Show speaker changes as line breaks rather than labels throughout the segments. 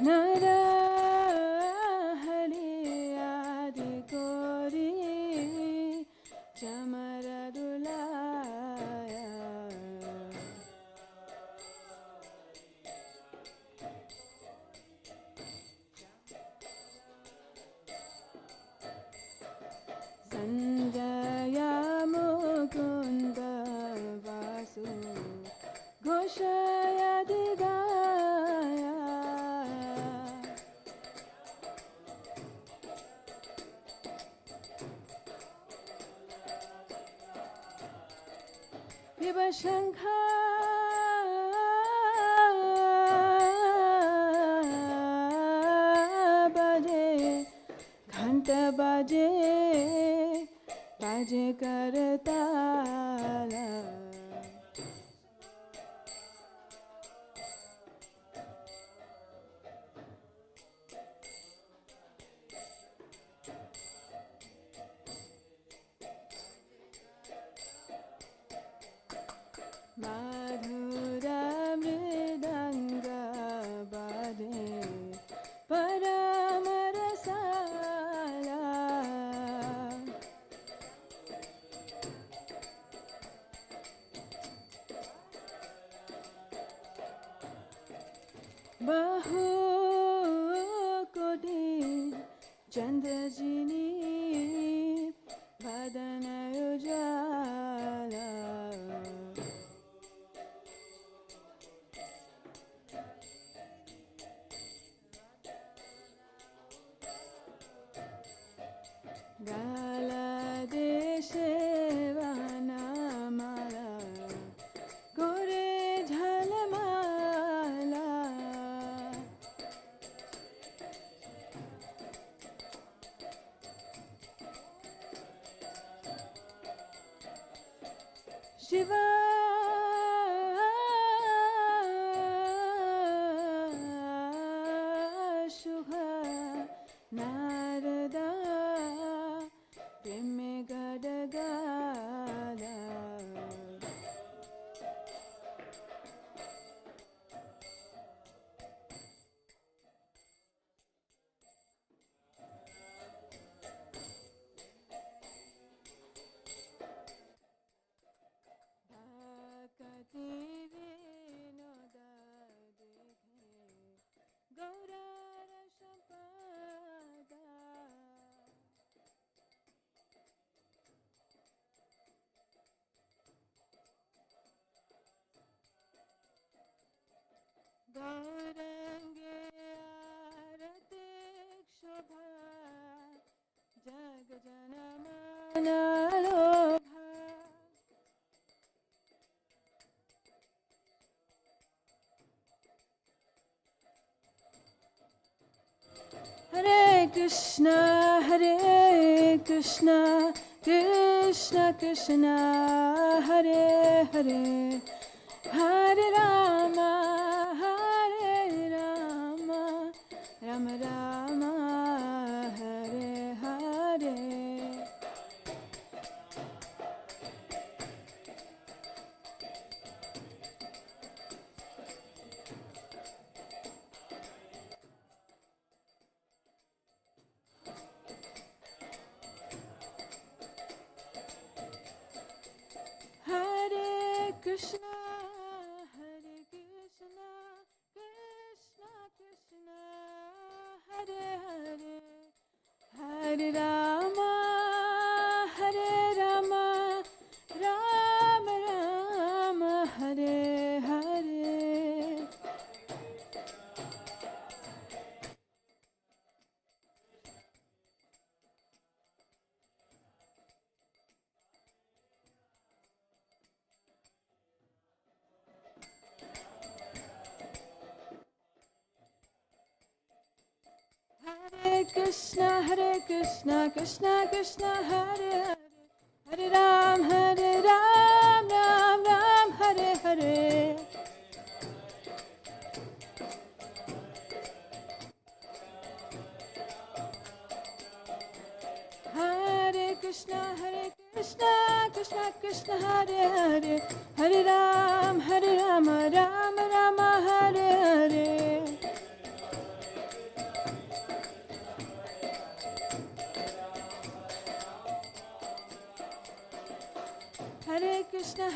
Nara Hari Adi Kori Chamaradulaya Sanjaya Mukunda Vasu Ghoshaya Digaya Viva Shankha Baje Ghanta Baje Baje Kartala Madhura Mridanga Bade Paramarasala Bahu Koti Chandrajini Vadana Ujala Gala Deshe Vanamala Gore Jhalamala Shiva Shubha Narada Preme Gadagala Bhakati Vinoda Dekhe Gaurara Sampada Gaurange Arate Shobha Jagjanamana Lobha Hare Krishna Krishna Krishna Hare Hare Hare Rama Rama Rama Hare Hare Hare Krishna Krishna Krishna Hare Hare Hare Rama Rama Rama Hare Hare Hare Krishna Krishna Krishna Hare Hare Hare Ram Ram Ram Hare Hare Hare Krishna Krishna Krishna Hare Hare Hare Ram Ram Ram Hare Hare Hare Krishna,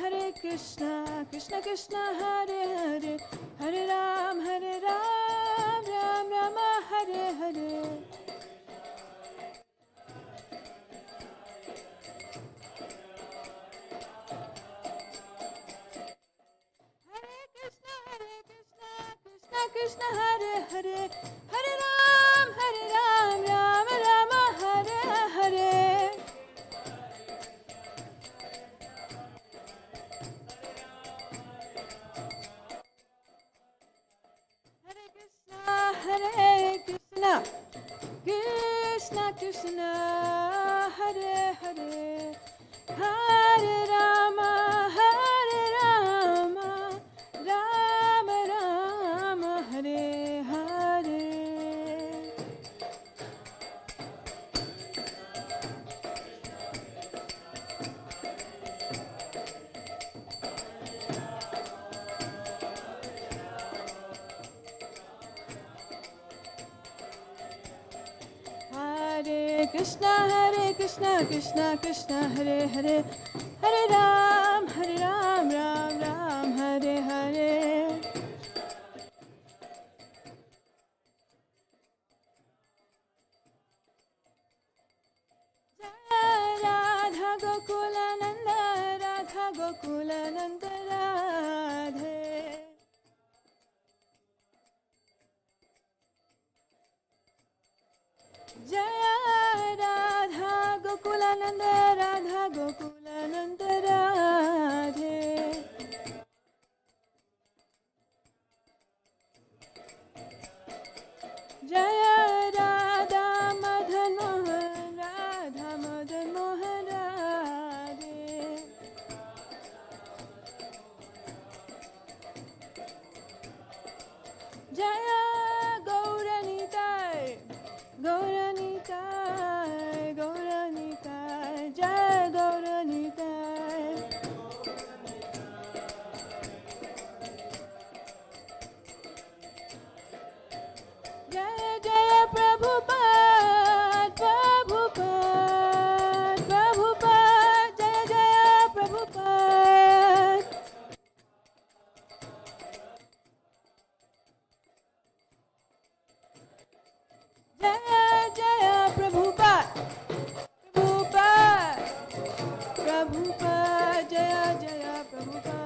Krishna Krishna, Hare Hare, Hare Ram, Ram Rama, Hare Hare. Krishna Krishna, Hare Hare, Hare Ram, Ram Rama, Hare Hare. Hare Krishna, Krishna Krishna, Hare Hare, Hare Rama, Rama Rama, Hare Hare. Hare Krishna, Krishna Krishna, Hare Hare, Hare Ram, Ram Ram, Hare Hare. Radha Gokula Nanda, Radha Gokula Nanda Radhe. Jaya Radha Gokulananda, Radha Gokulananda Radhe. Jaya Radha Madan Mohan, Radha Madan Mohan Radhe. Jaya Gauranitai, Gauranitai, Gauranitai, Jai Gauranitai. Jaya Jaya Prabhupada, Prabhupada, Prabhupada, Jaya Jaya Prabhupada. Jaya Jaya Prabhupada, Prabhupada, Prabhupada, Jaya Jaya Prabhupada.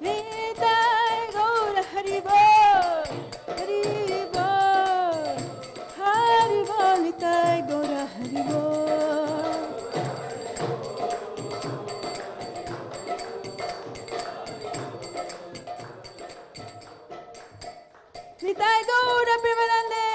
Nitai Gaura Haribol, Haribol, Haribol, Nitai Gaura Haribol. Nitai Gaura Premanande.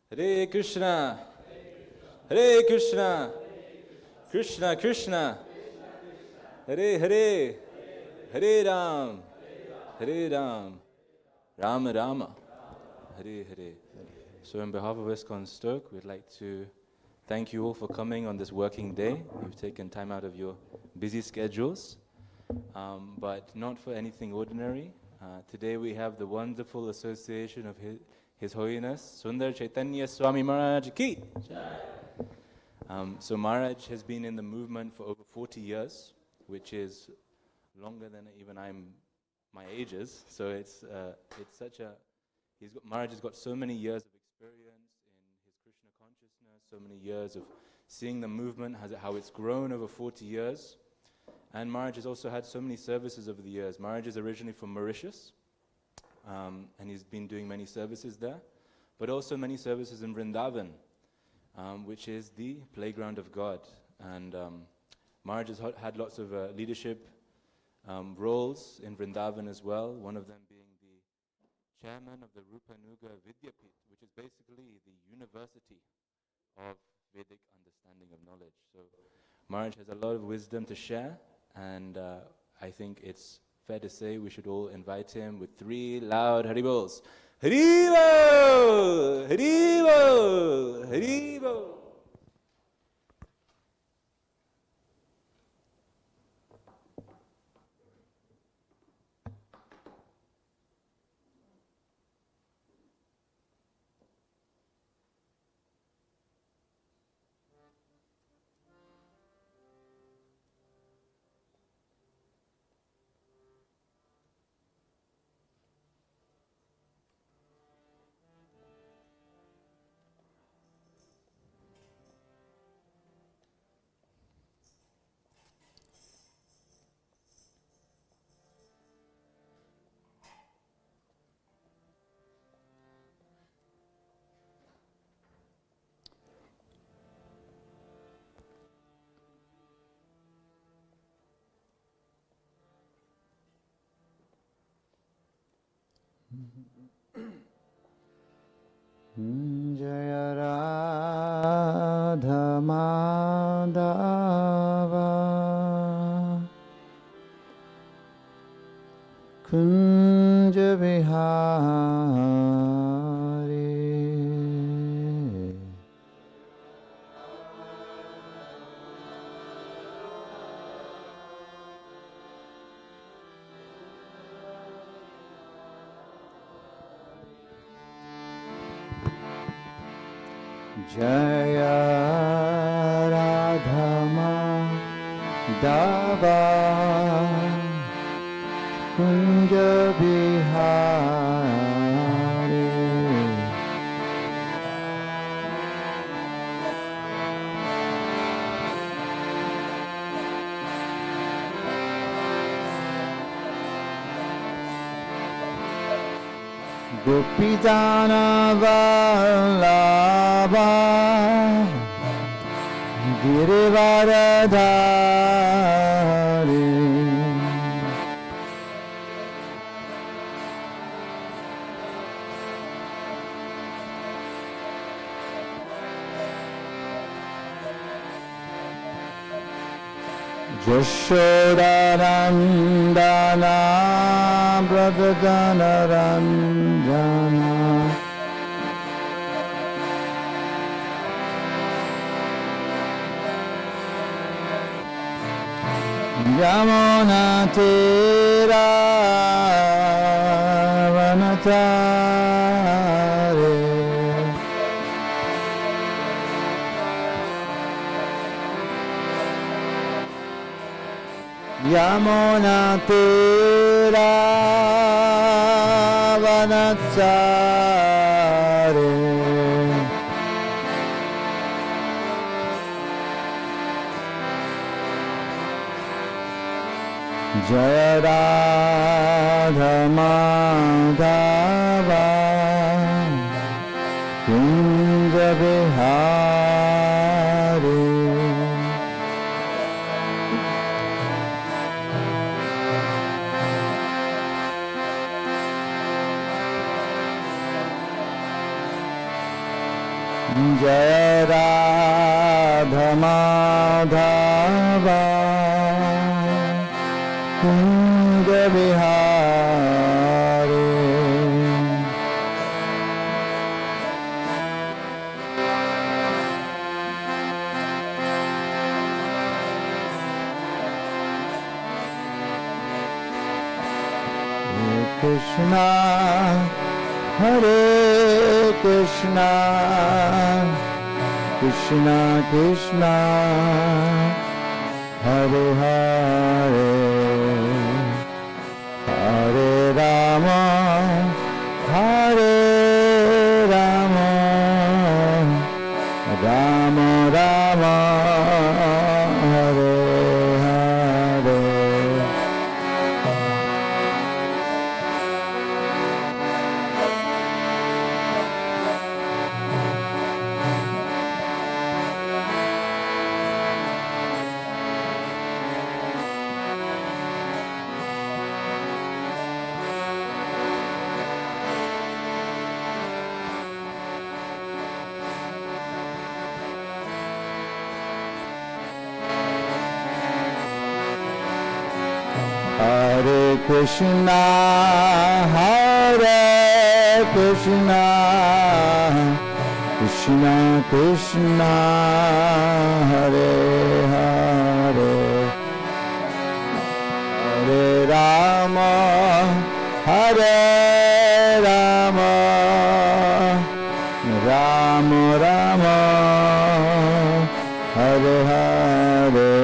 Hare Krishna, Hare Krishna, Krishna Krishna, Hare Hare, Hare Ram, Rama Rama, Hare Hare. So on behalf of ISKCON Stoke, we'd like to thank you all for coming on this working day. You've taken time out of your busy schedules, but not for anything ordinary. Today we have the wonderful association of His Holiness, Sundara Caitanya Swami Maharaj ki. So Maharaj has been in the movement for over 40 years, which is longer than even my age is. So it's such a, Maharaj has got so many years of experience in his Krishna consciousness, so many years of seeing the movement, how it's grown over 40 years. And Maharaj has also had so many services over the years. Maharaj is originally from Mauritius, and he's been doing many services there, but also many services in Vrindavan, which is the playground of God. And Maharaj has had lots of leadership roles in Vrindavan as well, one of them being the chairman of the Rupanuga Vidyapith, which is basically the university of Vedic understanding of knowledge. So Maharaj has a lot of wisdom to share, and I think it's fair to say we should all invite him with 3 loud Haribols. Haribo! Haribo! Haribo!
Jaya Radha Madhava Kunja Vihari Jaya Radha Madhava Kunja Vihari Gopijana Vallabha Girivaradhari Jashodanandana Brajanaranjana Yamuna Tira Vanatare Yamuna Tira Vanatare Jaya Radha Madhava Kunja Vihari Jaya Radha Madhava Kunja Vihari Hare Krishna Hare Krishna Krishna Krishna Hare Hare Hare Rama Hare Rama Rama Rama Hare Hare Hare Krishna Hare Krishna Krishna Krishna Hare Hare Hare Rama Hare Rama Rama Rama Hare Hare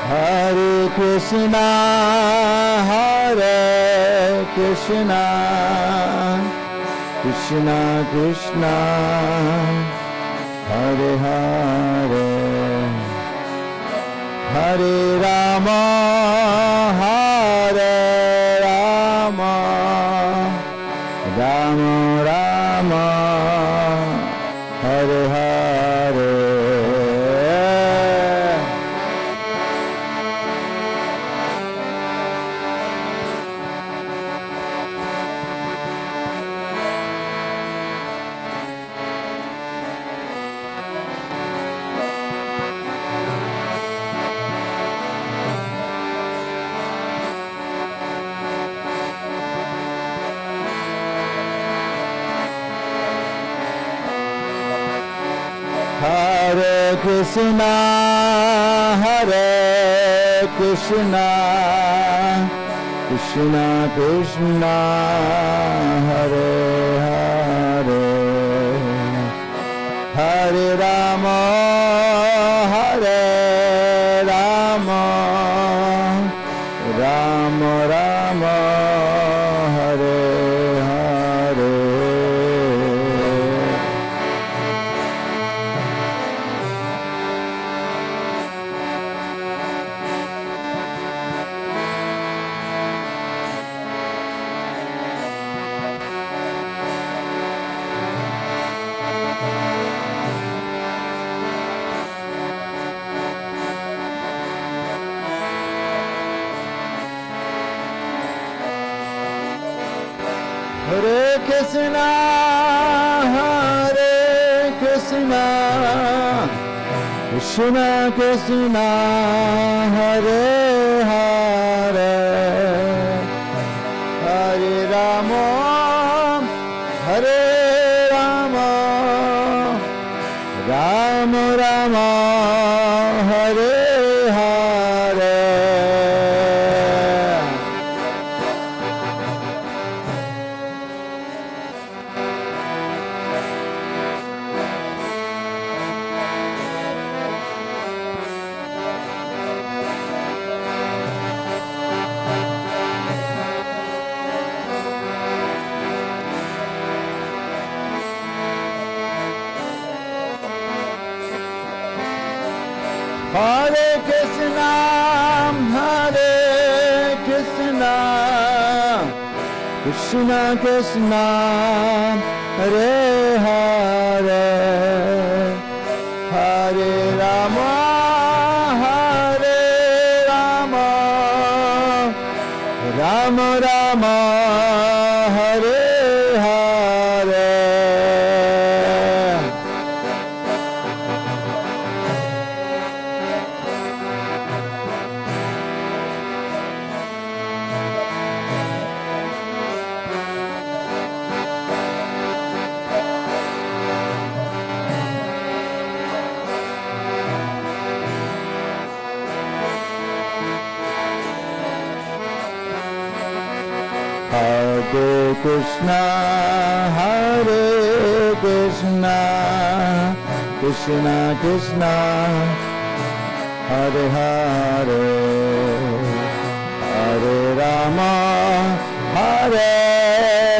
Hare Krishna Hare Krishna Krishna Krishna Hare Hare Hare Rama Hare Rama Rama Rama Hare Hare Hare Krishna, Hare Krishna, Krishna Krishna, Hare Hare, Hare Rama, Hare Rama, Rama Rama, Hare Hare. Hare Krishna, Hare Krishna, Krishna Krishna, Hare Hare, Hare Rama, Hare Rama, Rama Rama, Hare Hare. Hare Krishna, Hare Krishna, Krishna Krishna, Hare Hare, Hare Rama, Hare Rama, Rama Rama, Hare Hare. Hare Krishna, Hare Krishna, Krishna Krishna, Hare Hare, Hare Rama, Hare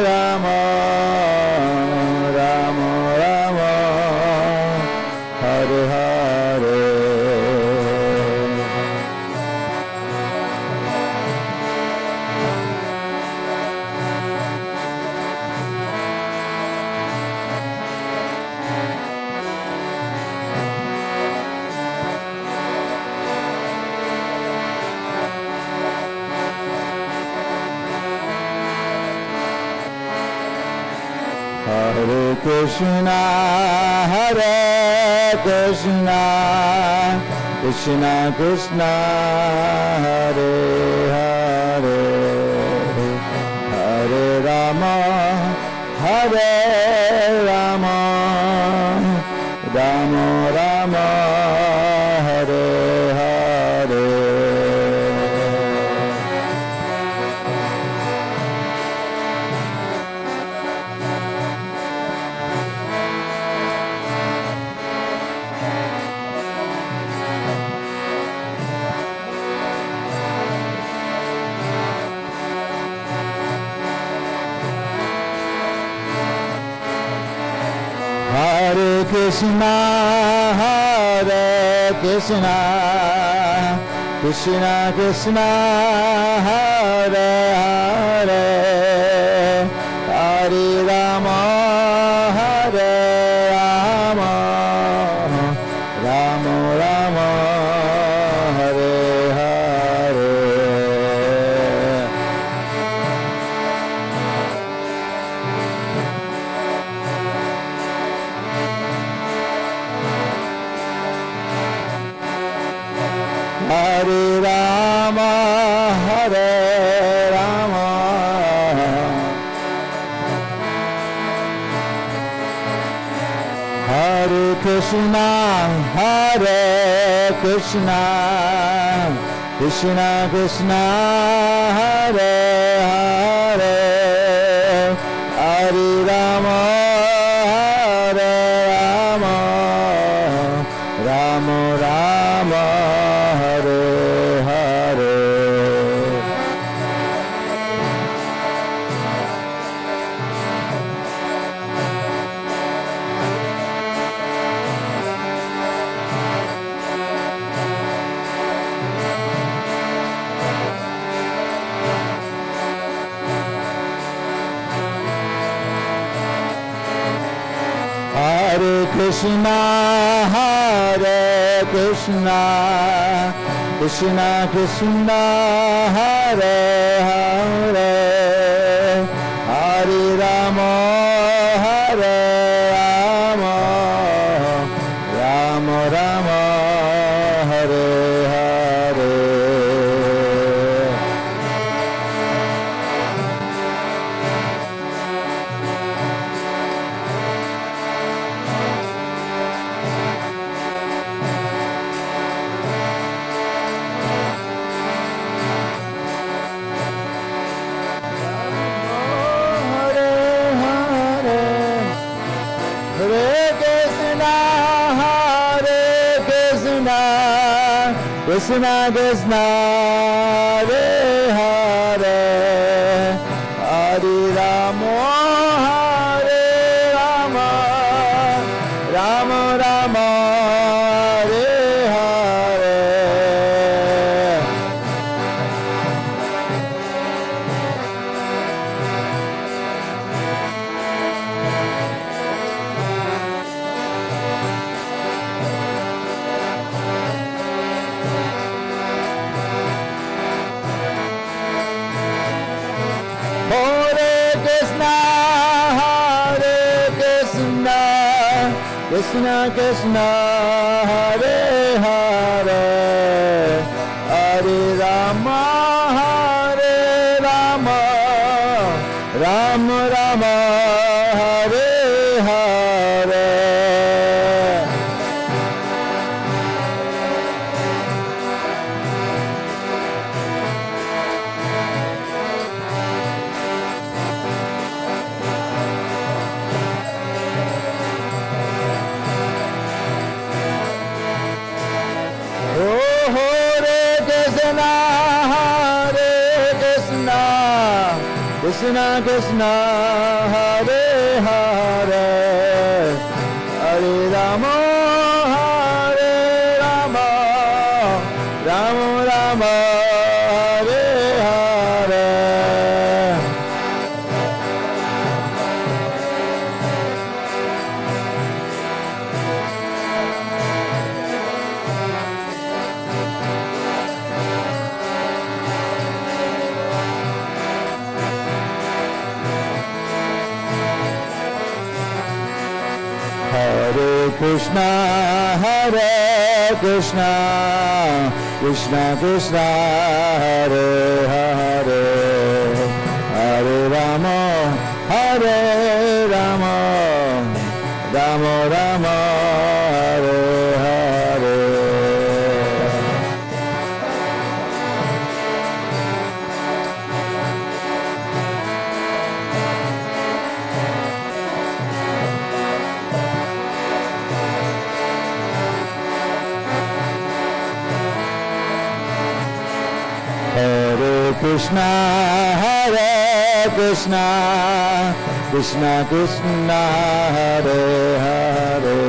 Rama, Rama Rama, Hare Hare. Hare Krishna, Hare Krishna, Krishna Krishna, Hare Hare, Hare Rama, Hare Rama, Rama Rama, Hare Hare. Krishna, Hare Krishna, Krishna Krishna, Hare Hare, Hare Rama, Hare Rama, Rama Rama, Hare Hare. Hare Rama, Hare Rama, Hare Krishna, Hare Krishna, Krishna Krishna, Hare Hare, Hare Rama, Hare Rama, Rama Rama, Hare Hare. Hare Krishna, Hare Krishna, Krishna Krishna, Hare Hare, Hare Rama, Hare Rama, Rama Rama, Hare Hare. Krishna Krishna, Hare Hare, Hare Rama, Hare Rama, Rama Rama, Hare Hare. Krishna Krishna, Hare Hare, Hare Rama, Hare Rama, Rama Rama, Hare Hare. Krishna Krishna, Hare Hare, Hare Rama, Hare Rama, Rama Rama, Hare Hare. Hare Krishna, Hare Krishna, Krishna Krishna, Hare Hare, Hare Rama, Hare Rama, Rama Rama, Hare Hare. Hare Krishna, Hare Krishna, Krishna Krishna, Hare Hare,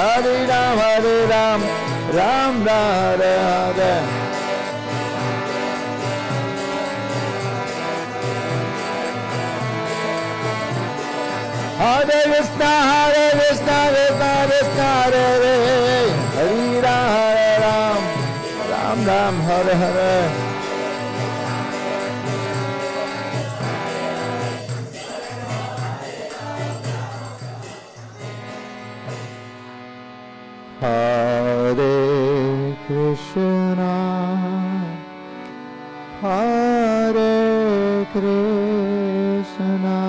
Hare Ram, Ram Ram, Hare Hare. Hare Krishna, Krishna Krishna, Hare Hare. Hare Ram, Ram Ram, Hare Hare. Hare Krishna, Hare Krishna,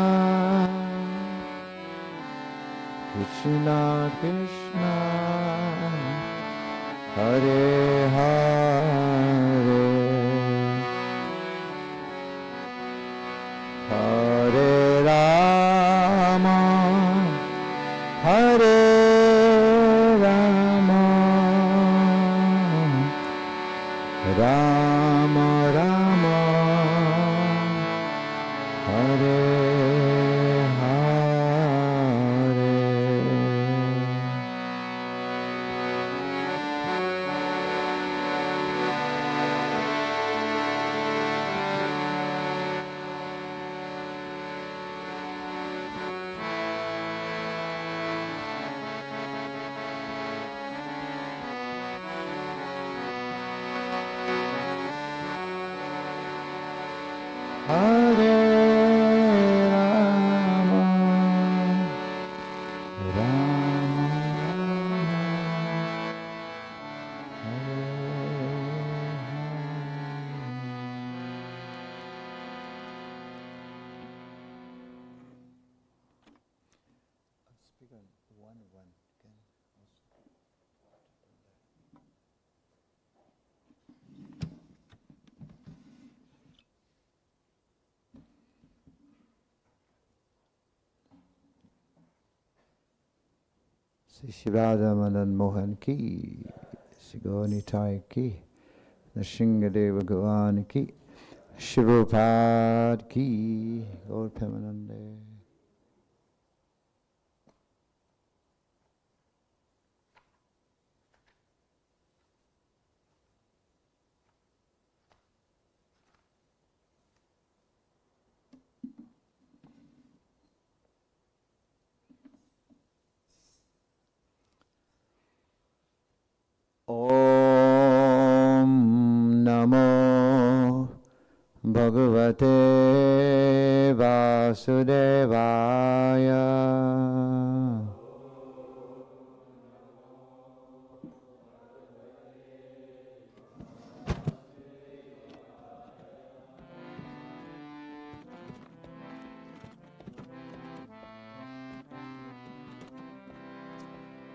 Krishna Krishna, Hare Hare, Hare Rama, Hare Rama Rama, Hare Hare. Hare Rama, Rama Hare Speak on one. Shri Radha Madan Mohan ki, Shri Gaur Nitai ki, Nrsingadeva Bhagavan ki, Shri Prabhupada ki, Gaur Premanande. Om Namo Bhagavate Vasudevaya.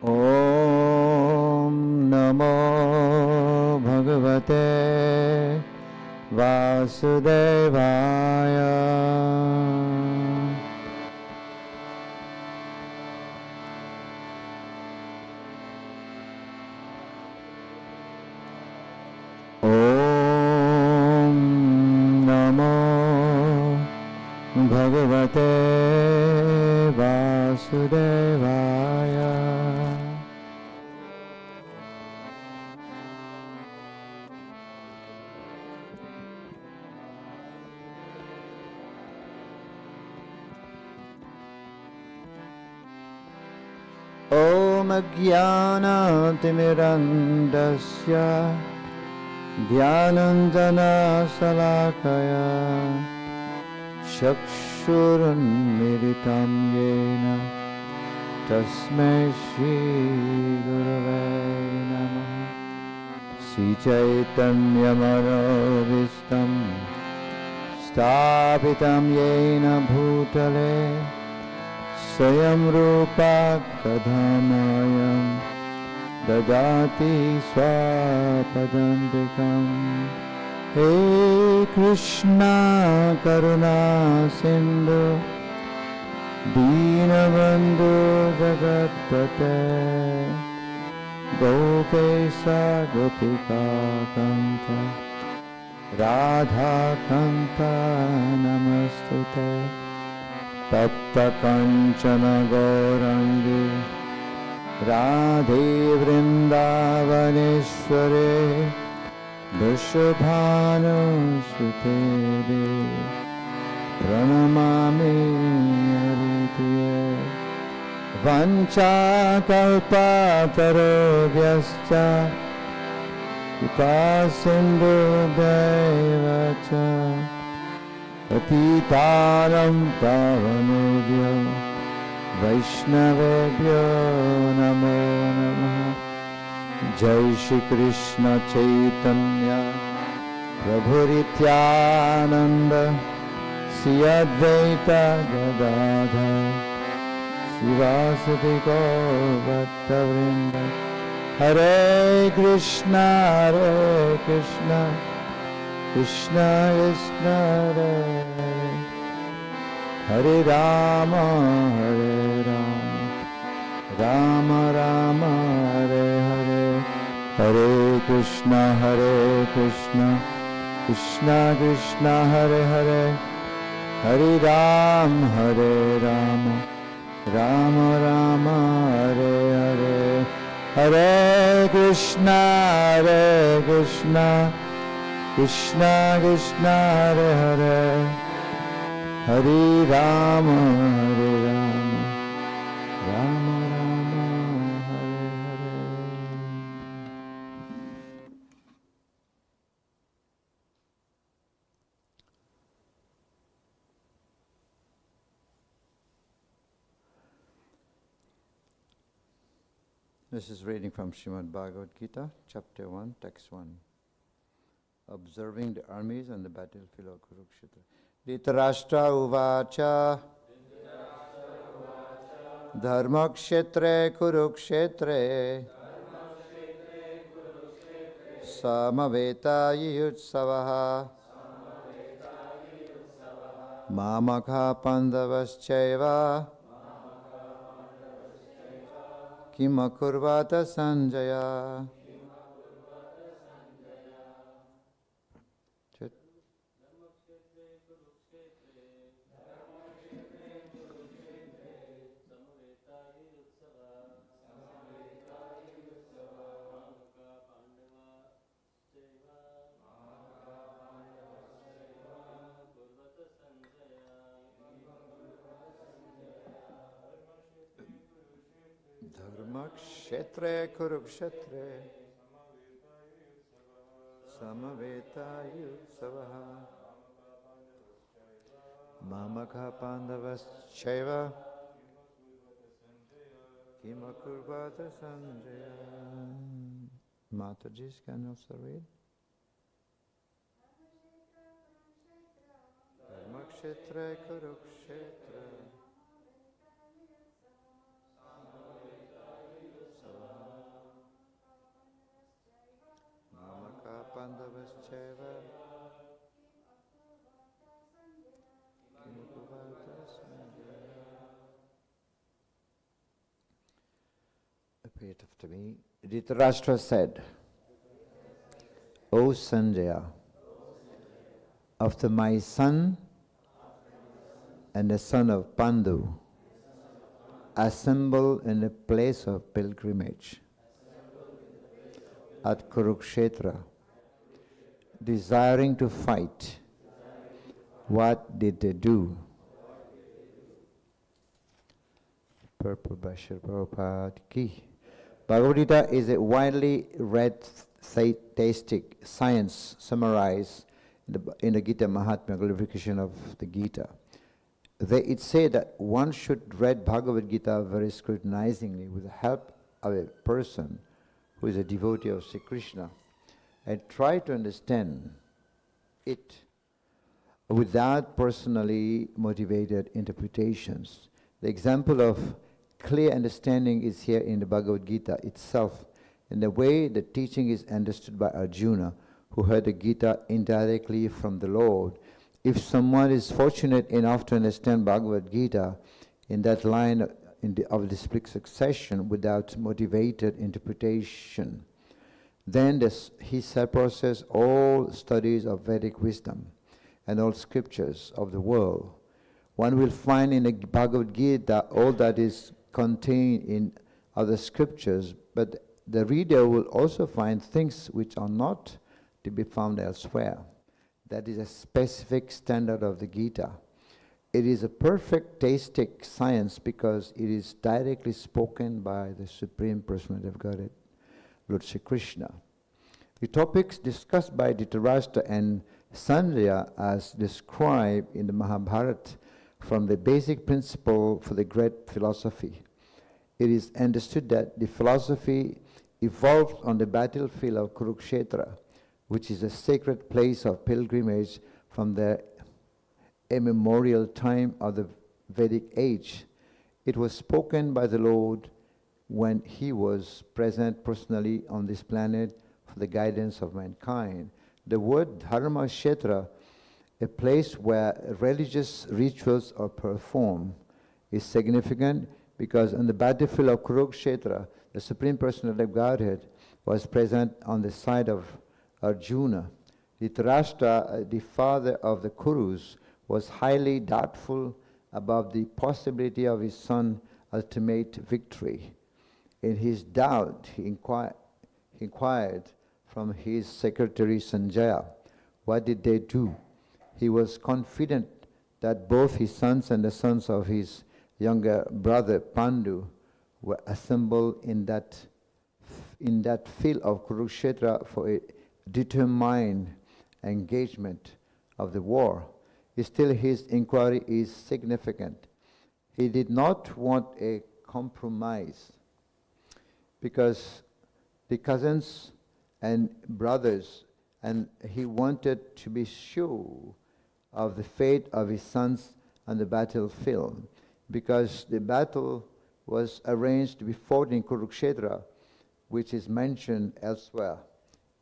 Om Namo Bhagavate Vasudevaya. Om Namo Bhagavate Vasudevaya. Om Jnana-timirandasya Dhyananjana Salakaya Chakshurunmilitam Yena Tasmai Shri Gurave Namaha. Sri Caitanya Manobishtam Sthapitam Yena Bhutale Swayam Rupa Kadhamayam Dadati Swapadantikam. Hey Krishna Karuna Sindhu Dinabandhu Jagatpate Gopesa Gopika Kanta Radha Kanta Namastute Tapta Kanchana Gaurangi Radhe Vrindavaneshware Vrishabhanu Sute Pranamami Haripriye Vancha kalpa tarobhyascha Kripasindu devacha Patitaram pavanebhyo Vaishnavebhyo namo namaha Jai Shri Krishna Chaitanya Prabhu Nityananda Sri Advaita Gadadhar Sivasati Gaur Bhaktavrinda Hare Krishna Krishna Krishna Hare Hare Hare Rama Rama Rama Hare Hare Hare Krishna Krishna Krishna Hare Hare Hare Rama Rama Rama Hare Hare Hare Krishna Krishna Krishna Hare Hare Hare Rama Rama Rama Hare Hare. This is reading from Srimad-Bhagavatam, chapter 1, text 1. Observing the armies on the battlefield of Kurukshetra. Dhritarashtra uvacha Dharmakshetre Kurukshetre Samaveta Yutsavaha Mamaka Pandavaschaiva Kimakurvata Sanjaya. Dharmakshetre Kurukshetre Samaveta Yutsavaha Mamaka Pandavaschaiva Kimakurvata Sanjaya. Mataji, can you also read? Dharmakshetre Kurukshetre Pandavaschaiva Kimakurvata Sanjaya. Repeat after me. Dhritarashtra said, O Sanjaya, after my son and the son of Pandu assemble in a place of pilgrimage at Kurukshetra, desiring to fight, what did they do? Purple Bashir Prabhupada Ki. Bhagavad-Gita is a widely read theistic science summarized in the Gita Mahatmya, glorification of the Gita. It said that one should read Bhagavad-Gita very scrutinizingly with the help of a person who is a devotee of Sri Krishna and try to understand it without personally motivated interpretations. The example of clear understanding is here in the Bhagavad-Gita itself, in the way the teaching is understood by Arjuna, who heard the Gita indirectly from the Lord. If someone is fortunate enough to understand Bhagavad-Gita in that line of disciplic succession without motivated interpretation, then he suppresses all studies of Vedic wisdom and all scriptures of the world. One will find in the Bhagavad-Gita all that is contained in of the scriptures, but the reader will also find things which are not to be found elsewhere. That is a specific standard of the Gita. It is a perfect theistic science because it is directly spoken by the Supreme Personality of Godhead, Lord Sri Krishna. The topics discussed by Dhritarashtra and Sundara as described in the Mahabharata from the basic principle for the great philosophy. It is understood that the philosophy evolved on the battlefield of Kurukshetra, which is a sacred place of pilgrimage from the immemorial time of the Vedic age. It was spoken by the Lord when he was present personally on this planet for the guidance of mankind. The word Dharma Kshetra, a place where religious rituals are performed, is significant because on the battlefield of Kurukshetra, the Supreme Personality of Godhead was present on the side of Arjuna. Dhritarashtra, the father of the Kurus, was highly doubtful about the possibility of his son's ultimate victory. In his doubt, he inquired from his secretary Sanjaya, what did they do? He was confident that both his sons and the sons of his younger brother Pandu were assembled in that field of Kurukshetra for a determined engagement of the war. Still, his inquiry is significant. He did not want a compromise because the cousins and brothers, and he wanted to be sure of the fate of his sons on the battlefield, because the battle was arranged to be fought in Kurukshetra, which is mentioned elsewhere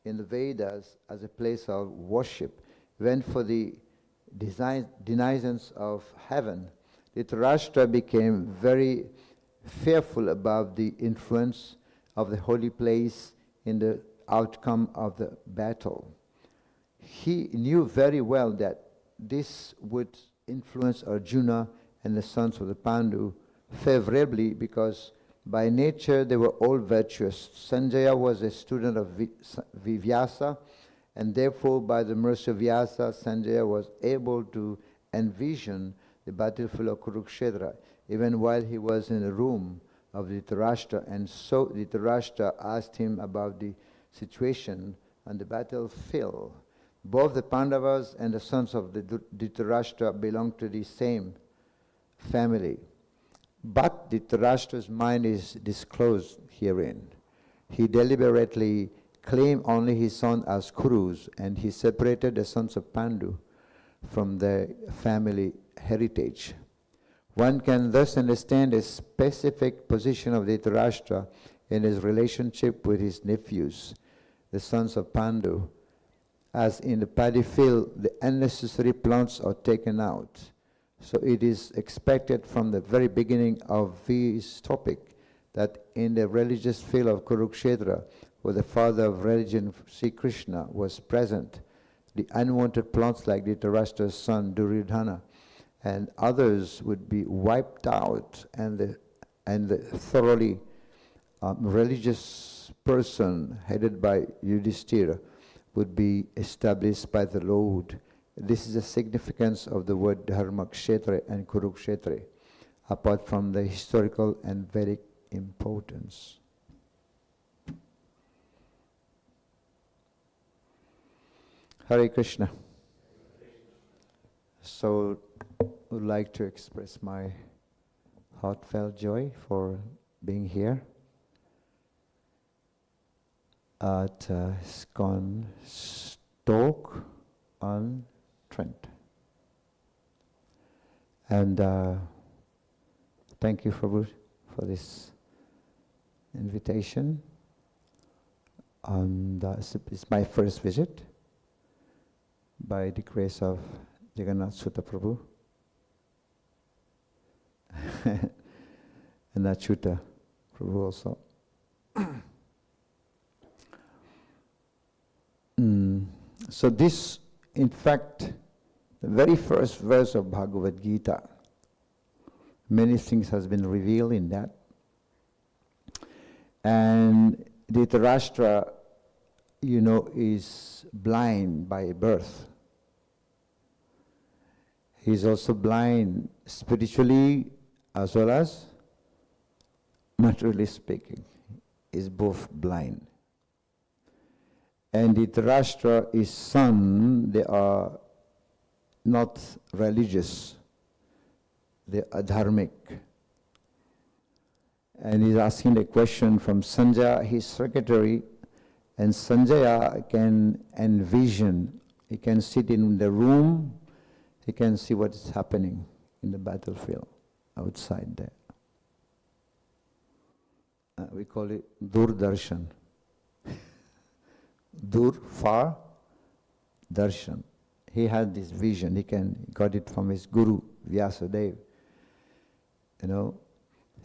in the Vedas as a place of worship. When for the denizens of heaven, Dhritarashtra became very fearful about the influence of the holy place in the outcome of the battle. He knew very well that this would influence Arjuna and the sons of the Pandu favorably because by nature they were all virtuous. Sanjaya was a student of Vyasa, and therefore by the mercy of Vyasa, Sanjaya was able to envision the battlefield of Kurukshetra even while he was in the room of Dhritarashtra, and so Dhritarashtra asked him about the situation on the battlefield. Both the Pandavas and the sons of the Dhritarashtra belonged to the same family. But Dhritarashtra's mind is disclosed herein. He deliberately claimed only his son as Kurus, and he separated the sons of Pandu from their family heritage. One can thus understand the specific position of Dhritarashtra in his relationship with his nephews, the sons of Pandu. As in the paddy field, the unnecessary plants are taken out. So it is expected from the very beginning of this topic that in the religious field of Kurukshetra, where the father of religion, Sri Krishna, was present, the unwanted plants like Dhritarashtra's son Duryodhana and others would be wiped out, and the thoroughly religious person headed by Yudhishthira would be established by the Lord. This is the significance of the word Dharma Kshetra and Kurukshetra, apart from the historical and Vedic importance. Hare Krishna. So, I would like to express my heartfelt joy for being here at ISKCON Stoke-on-Trent. And thank you for this invitation. And it's my first visit by the grace of Jagannath Sutta Prabhu and Achyuta Prabhu also. So this, in fact, the very first verse of Bhagavad-Gita, many things has been revealed in that. And Dhritarashtra, is blind by birth. He's also blind spiritually as well as materially speaking. He's both blind. And Dhritarashtra, his son, they are not religious. They are dharmic. And he's asking the question from Sanjaya, his secretary, and Sanjaya can envision. He can sit in the room, he can see what is happening in the battlefield outside there. We call it Durdarshan. Dur, far, darshan. He had this vision. He got it from his guru, Vyasadeva.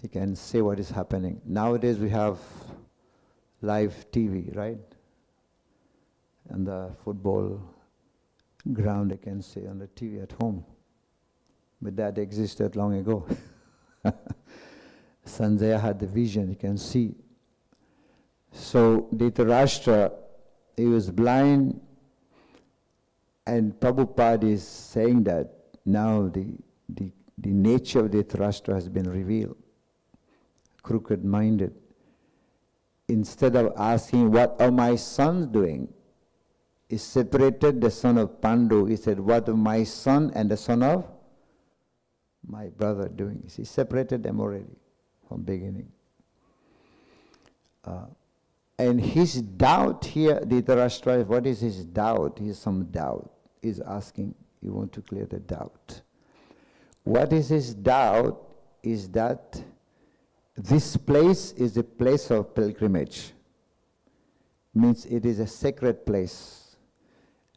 He can say what is happening. Nowadays we have live TV, right? And the football ground, they can say on the TV at home. But that existed long ago. Sanjaya had the vision, he can see. So Dhritarashtra, he was blind, and Prabhupada is saying that now the nature of Dhritarashtra has been revealed. Crooked-minded. Instead of asking, what are my sons doing? He separated the son of Pandu. He said, what are my son and the son of my brother doing? He separated them already from beginning. And his doubt here, Dhritarashtra, what is his doubt? He has some doubt. He's asking, you want to clear the doubt. What is his doubt is that this place is a place of pilgrimage. Means it is a sacred place.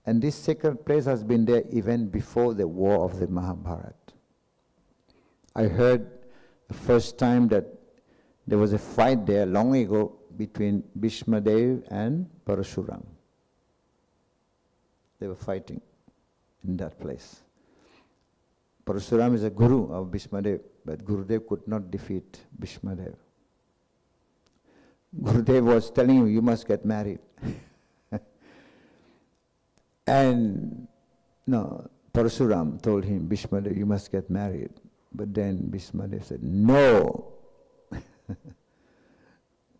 And this sacred place has been there even before the war of the Mahabharata. I heard the first time that there was a fight there long ago between Bhishmadev and Parashuram. They were fighting in that place. Parashuram is a guru of Bhishmadev, but Gurudev could not defeat Bhishmadev. Gurudev was telling him, you must get married. And no, Parashuram told him, Bhishmadev, you must get married. But then Bhishmadev said, no.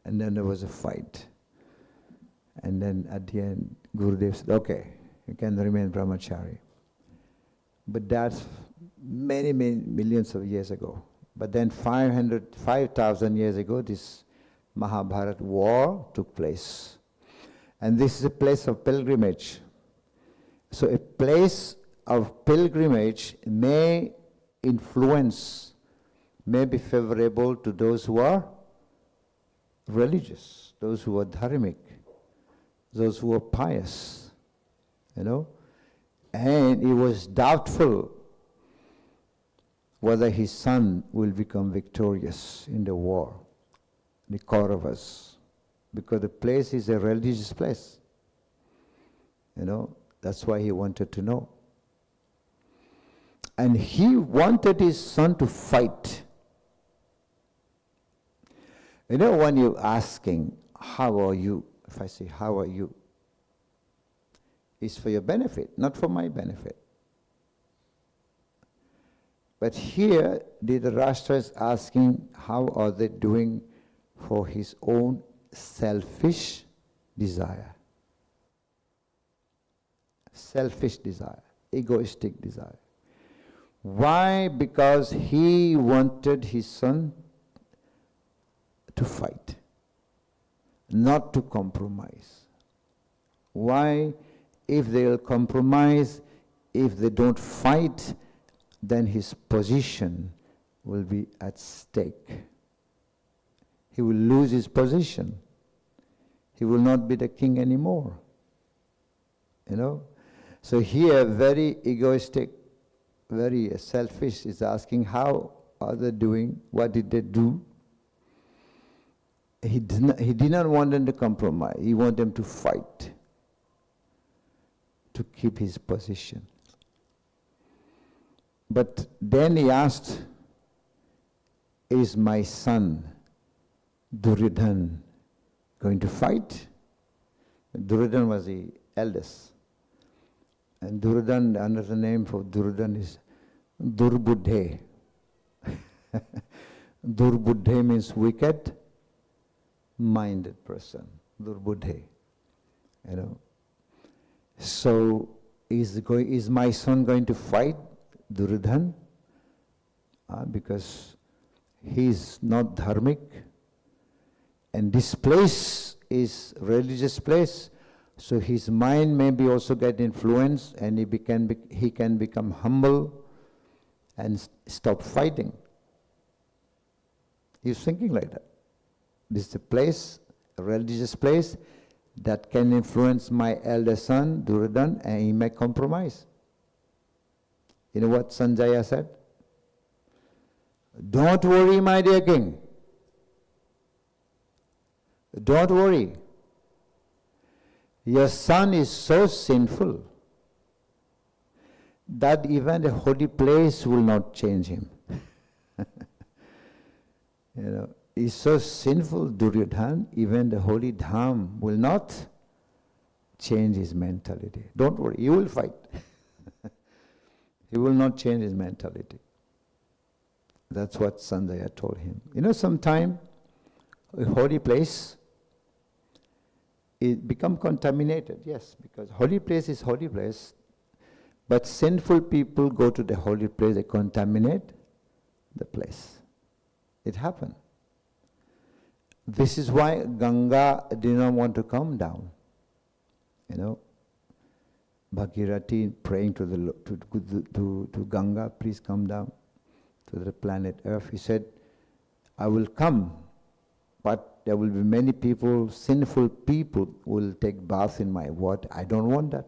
And then there was a fight. And then at the end, Gurudev said, okay, you can remain brahmachari. But that's many, many millions of years ago. But then 5,000 years ago, this Mahabharata war took place. And this is a place of pilgrimage. So a place of pilgrimage may influence, may be favorable to those who are religious, those who are dharmic, those who are pious, And he was doubtful whether his son will become victorious in the war, the Kauravas, because the place is a religious place. That's why he wanted to know. And he wanted his son to fight. When you're asking, how are you? If I say, how are you? It's for your benefit, not for my benefit. But here, Dhritarashtra is asking, how are they doing for his own selfish desire? Selfish desire, egoistic desire. Why? Because he wanted his son to fight, not to compromise. Why? If they will compromise, if they don't fight, then his position will be at stake. He will lose his position. He will not be the king anymore. So here, very egoistic, very selfish, is asking, how are they doing? What did they do? He did not want them to compromise. He wanted them to fight, to keep his position. But then he asked, is my son Duryodhan going to fight. Duryodhana was the eldest. And Duryodhana, another name for Duryodhana is Durbuddhe. Durbuddhe means wicked-minded person. Durbuddhe. You know. So, is my son going to fight Duryodhana? Because he is not dharmic. And this place is religious place. So his mind maybe also get influenced, and he can become humble and stop fighting. He's thinking like that. This is a place, a religious place, that can influence my elder son, Duryodhana, and he may compromise. You know what Sanjaya said? Don't worry, my dear king. Don't worry. Your son is so sinful that even the holy place will not change him. You know, he's so sinful, Duryodhana, even the holy dham will not change his mentality. Don't worry, he will fight. He will not change his mentality. That's what Sanjaya told him. You know, sometime a holy place, it become contaminated, yes, because holy place is holy place, but sinful people go to the holy place, they contaminate the place. It happened. This is why Ganga did not want to come down. You know, Bhagirathi praying to Ganga, please come down to the planet Earth. He said, I will come, but there will be many people, sinful people will take bath in my water. I don't want that.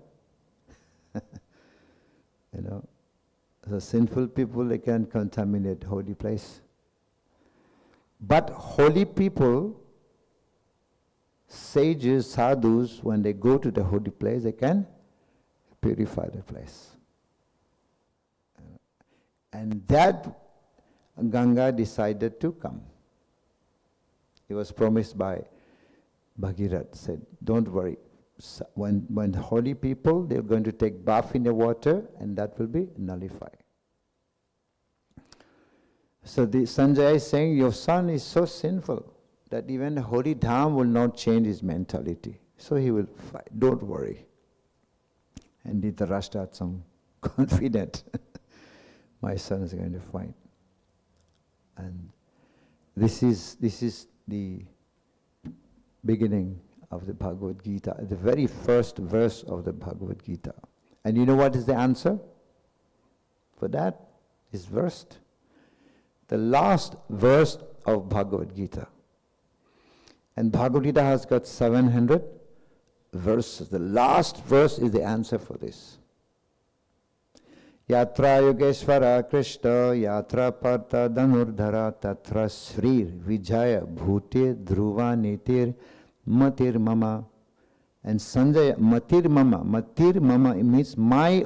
You know, the sinful people, they can contaminate holy place. But holy people, sages, sadhus, when they go to the holy place, they can purify the place. And that Ganga decided to come. He was promised by Bhagirath, said, don't worry. When holy people, they're going to take bath in the water, and that will be nullified. So the Sanjaya is saying, your son is so sinful that even the holy dham will not change his mentality. So he will fight. Don't worry. And Dhritarashtra had some confidence. My son is going to fight. And this is the beginning of the Bhagavad-Gita, the very first verse of the Bhagavad-Gita. And you know what is the answer for that? Is verse. The last verse of Bhagavad-Gita. And Bhagavad-Gita has got 700 verses. The last verse is the answer for this. Yatra Yogeshwara Krishna, Yatra Partha Dhanurdhara, Tatra Srir Vijaya Bhutir Dhruva Nitir Matir Mama. And Sanjaya, Matir Mama means my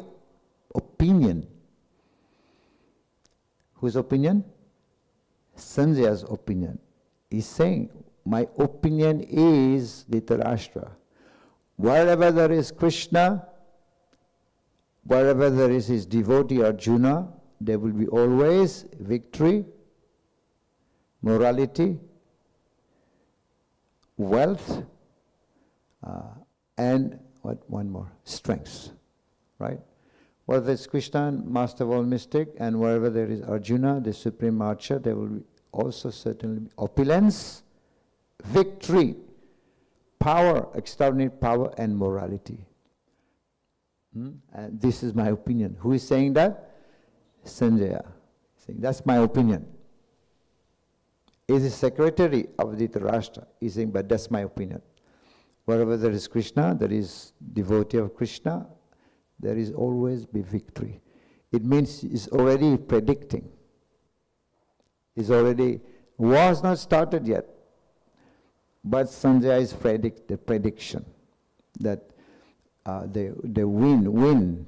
opinion. Whose opinion? Sanjaya's opinion. He's saying, my opinion is Dhritarashtra. Wherever there is Krishna, wherever there is his devotee Arjuna, there will be always victory, morality, wealth, and one more? Strength, right? Whether there's Krishna, master of all mystic, and wherever there is Arjuna, the supreme archer, there will be also certainly opulence, victory, power, extraordinary power, and morality. And this is my opinion. Who is saying that? Sanjaya. Saying, that's my opinion. Is the secretary of Dhritarashtra. He's saying, but that's my opinion. Wherever there is Krishna, there is devotee of Krishna, there is always be victory. It means he's already predicting. He's already, war has not started yet. But Sanjaya is the prediction that they win.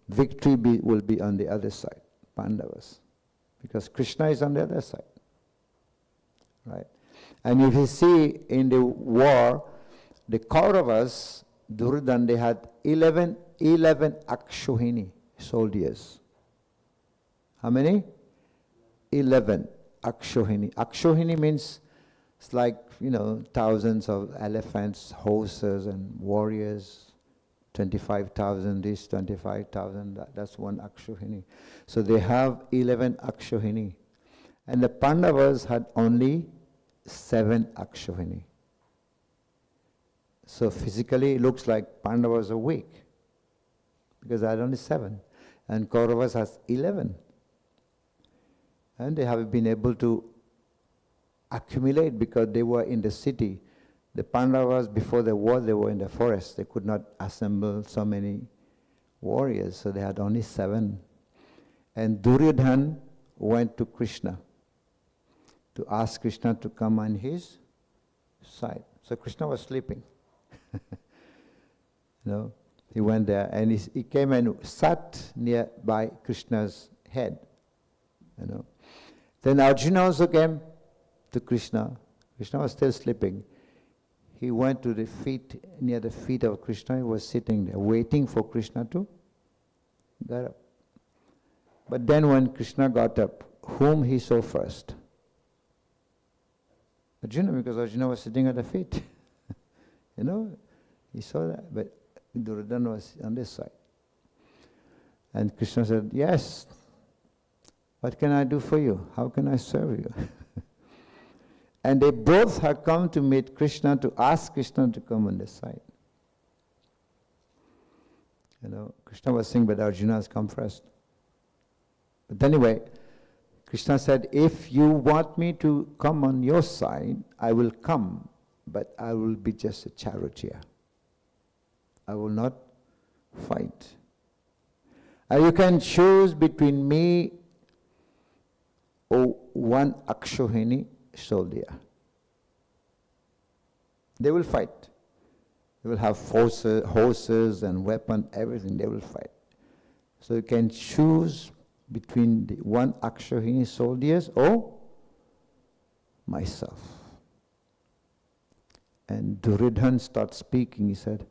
Victory will be on the other side, Pandavas. Because Krishna is on the other side. Right? And if you see in the war, the Kauravas, Duryodhana, they had 11 Akshohini soldiers. How many? 11 Akshohini. Akshohini means it's like, thousands of elephants, horses and warriors. 25,000 this, 25,000 that. That's one Akshohini. So they have 11 Akshohini. And the Pandavas had only 7 Akshohini. So physically it looks like Pandavas are weak, because they had only 7. And Kauravas has 11. And they have been able to accumulate because they were in the city. The Pandavas, before the war, they were in the forest. They could not assemble so many warriors, so they had only 7. And Duryodhana went to Krishna to ask Krishna to come on his side. So Krishna was sleeping. He went there and he came and sat nearby Krishna's head. Then Arjuna also came to Krishna. Krishna was still sleeping. He went to the feet, near the feet of Krishna. He was sitting there, waiting for Krishna to get up. But then when Krishna got up, whom he saw first? Arjuna, because Arjuna was sitting at the feet. He saw that, but Duryodhana was on this side. And Krishna said, yes, what can I do for you? How can I serve you? And they both had come to meet Krishna, to ask Krishna to come on this side. Krishna was saying, but Arjuna has come first. But anyway, Krishna said, if you want me to come on your side, I will come, but I will be just a charioteer. I will not fight. You can choose between me or one Akshohini soldier. They will fight. They will have horses and weapons, everything. They will fight. So you can choose between the one Akshohini soldiers or myself. And Duryodhana started speaking. He said,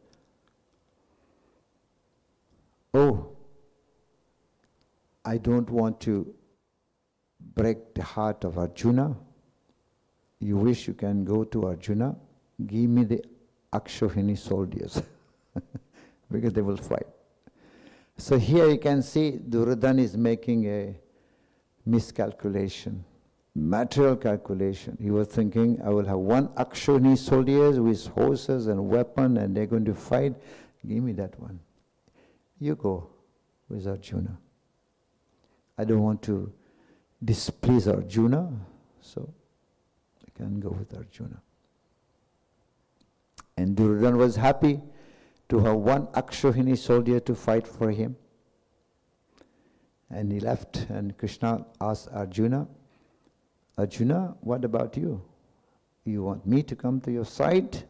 oh, I don't want to break the heart of Arjuna. You wish you can go to Arjuna, give me the Akshohini soldiers, because they will fight. So here you can see Duryodhana is making a miscalculation, material calculation. He was thinking, I will have one Akshohini soldiers with horses and weapons, and they're going to fight. Give me that one. You go with Arjuna. I don't want to displease Arjuna, so I can go with Arjuna. And Duryodhana was happy to have one Akshohini soldier to fight for him. And he left, and Krishna asked Arjuna, Arjuna, what about you? You want me to come to your side?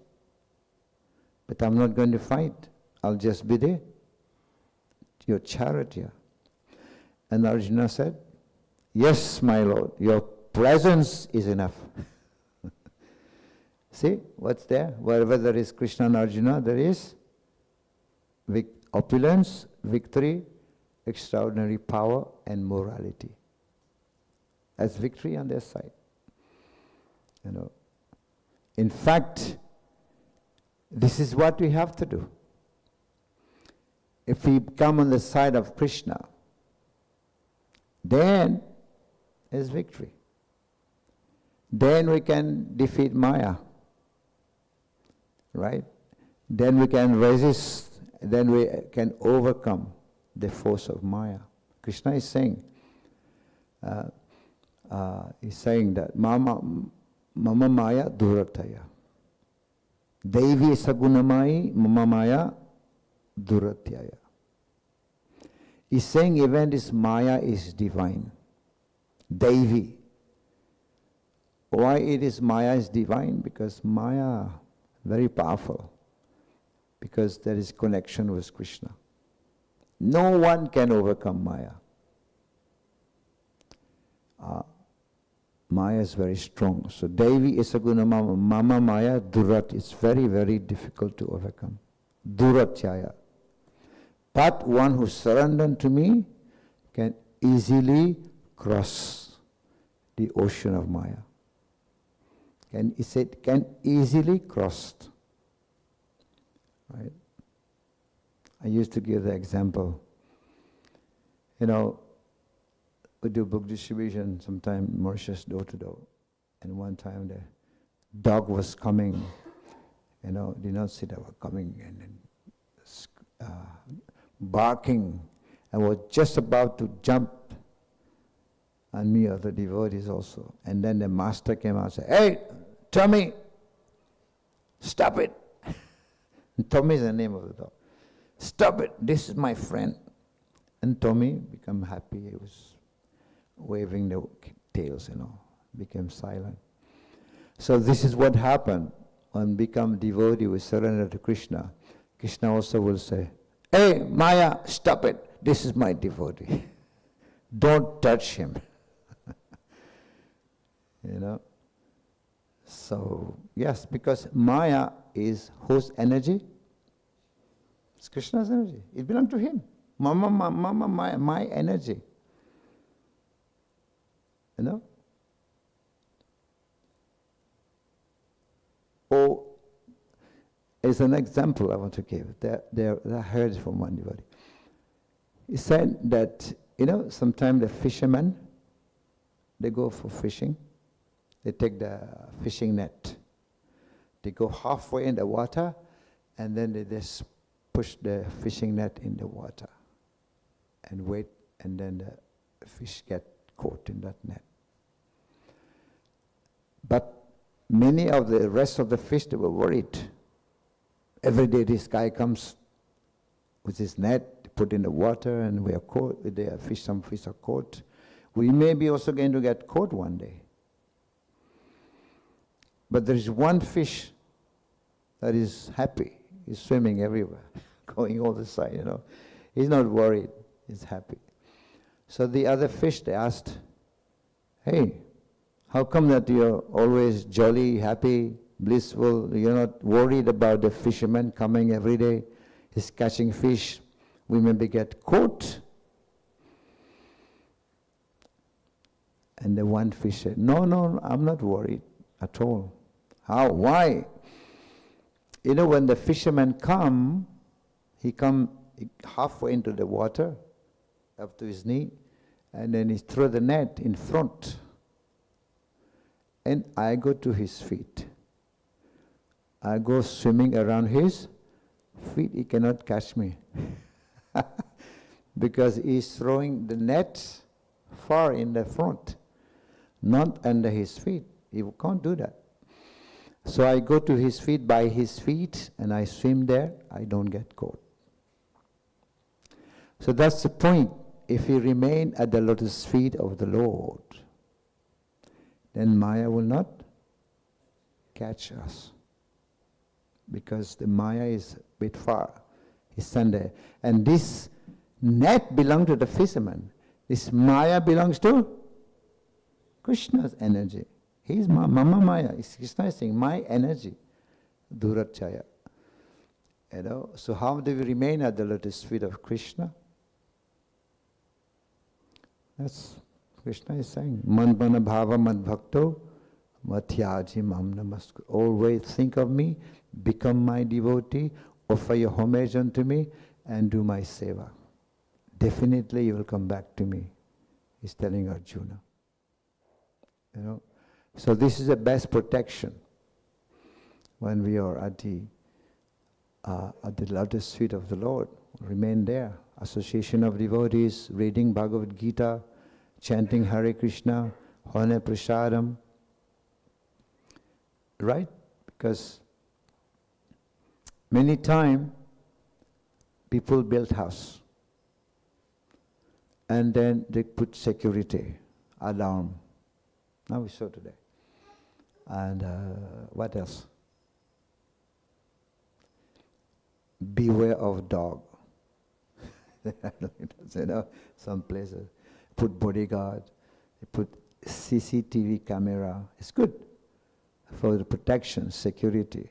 But I'm not going to fight. I'll just be there, your charioteer. And Arjuna said, yes, my Lord, your presence is enough. See, what's there? Wherever there is Krishna and Arjuna, there is opulence, victory, extraordinary power, and morality. That's victory on their side. In fact, this is what we have to do. If we come on the side of Krishna, then is victory. Then we can defeat Maya. Right? Then we can resist, then we can overcome the force of Maya. Krishna is saying, that Mama Maya Durataya. Devi Sagunamai Mama Maya Duratyaya. He's saying even this Maya is divine. Devi. Why it is Maya is divine? Because Maya very powerful. Because there is connection with Krishna. No one can overcome Maya. Maya is very strong. So Devi Isaguna Mama Maya Durat is very, very difficult to overcome. Duratyaya. But one who surrenders to me can easily cross the ocean of Maya. Can easily cross. Right? I used to give the example. You know, we do book distribution sometime Mauritius door to door. And one time the dog was coming, you know, did not see that were coming and then barking and was just about to jump on me or the devotees also. And then the master came out and said, "Hey, Tommy, stop it." Tommy is the name of the dog. "Stop it, this is my friend." And Tommy became happy. He was waving the tails, you know, became silent. So this is what happened when become devotee, we surrender to Krishna. Krishna also will say, "Hey, Maya, stop it. This is my devotee. Don't touch him." You know? So, yes, because Maya is whose energy? It's Krishna's energy. It belongs to him. Mama, Maya, my energy. You know? Oh, as an example I want to give. I heard from one devotee. He said that, you know, sometimes the fishermen, they go for fishing. They take the fishing net. They go halfway in the water, and then they just push the fishing net in the water and wait, and then the fish get caught in that net. But many of the rest of the fish, they were worried. Every day this guy comes with his net, put in the water, and we are caught. Some fish are caught. We may be also going to get caught one day. But there is one fish that is happy. He's swimming everywhere, going all the side, you know. He's not worried. He's happy. So the other fish, they asked, "Hey, how come that you're always jolly, happy, blissful? You're not worried about the fisherman coming every day? He's catching fish. We maybe get caught." And the one fish said, No, I'm not worried at all." How? Why? You know, when the fisherman come, he come halfway into the water, up to his knee, and then he throw the net in front. And I go to his feet. I go swimming around his feet. He cannot catch me. Because he's throwing the net far in the front, not under his feet. He can't do that. So I go to his feet, by his feet, and I swim there. I don't get caught. So that's the point. If we remain at the lotus feet of the Lord, then Maya will not catch us. Because the Maya is a bit far. It's Sunday. And this net belongs to the fisherman. This Maya belongs to Krishna's energy. He's Mama Maya. Krishna is saying, my energy. Durachaya. You know, so how do we remain at the lotus feet of Krishna? That's Krishna is saying, Manvana bhava mad bhakto matyaji mam namaskar. Always think of me, become my devotee, offer your homage unto me, and do my seva. Definitely you will come back to me. He's telling Arjuna. You know, so this is the best protection when we are at the lotus feet of the Lord. Remain there. Association of devotees, reading Bhagavad-Gita, chanting Hare Krishna, Hone Prasadam. Right? Because many times people build house and then they put security, alarm. Now we saw today. And what else? Beware of dog. You know, some places put bodyguard, they put CCTV camera. It's good for the protection, security.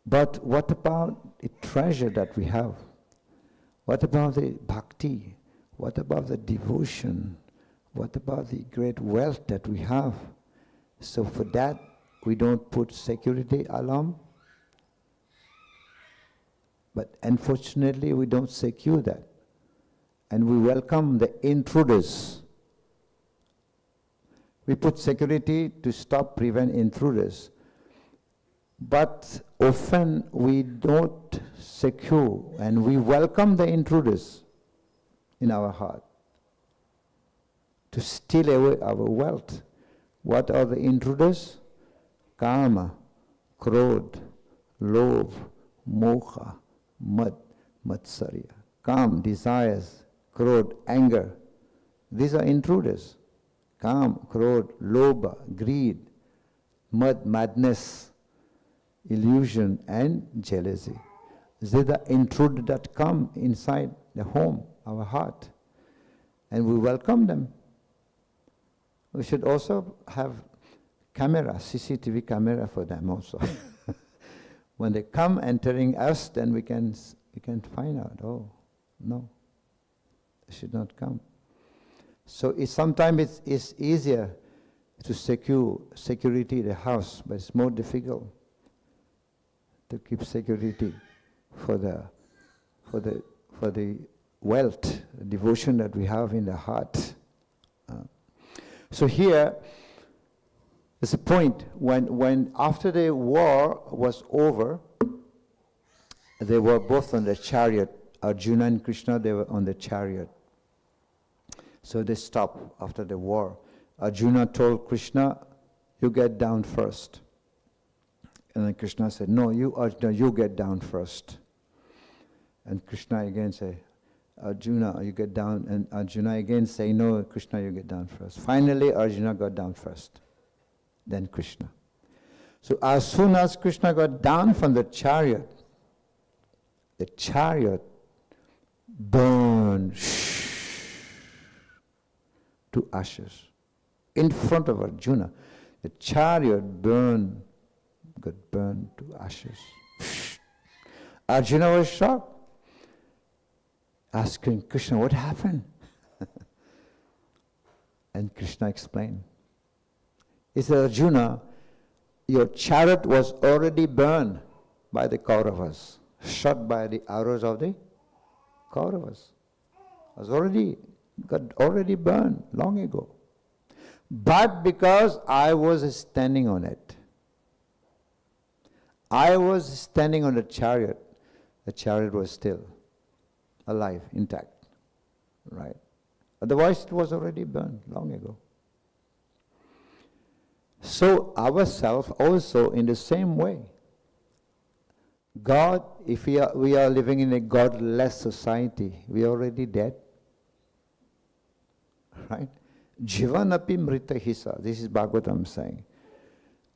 But what about the treasure that we have? What about the bhakti? What about the devotion? What about the great wealth that we have? So for that, we don't put security alarm. But unfortunately, we don't secure that. And we welcome the intruders. We put security to prevent intruders. But often we don't secure and we welcome the intruders in our heart to steal away our wealth. What are the intruders? Kama, Krodh, Lobh, Moha, Mad, Matsarya. Kam, desires, Krodh, anger. These are intruders. Kam, Krodh, Lobha, greed, Mad, madness, illusion and jealousy. These are the intruders that come inside the home, our heart. And we welcome them. We should also have camera, CCTV camera for them also. When they come entering us, then we can find out, oh, no, they should not come. So sometimes it's easier to security the house, but it's more difficult to keep security for the wealth, the devotion that we have in the heart. So here is a point when after the war was over, they were both on the chariot. Arjuna and Krishna, they were on the chariot. So they stopped after the war. Arjuna told Krishna, you get down first. And then Krishna said, no, you Arjuna, you get down first. And Krishna again said, Arjuna, you get down. And Arjuna again say, no, Krishna, you get down first. Finally, Arjuna got down first. Then Krishna. So as soon as Krishna got down from the chariot burned to ashes. In front of Arjuna, the chariot got burned to ashes. Arjuna was shocked, asking Krishna, what happened? And Krishna explained. He said, Arjuna, your chariot was already burned by the Kauravas, shot by the arrows of the Kauravas. Got already burned long ago. But because I was standing on it, I was standing on the chariot was still alive, intact, right? Otherwise it was already burned long ago. So ourselves also in the same way. God, if we are living in a godless society, we are already dead. Right? Jivanapi mrita hisa. This is Bhagavatam saying.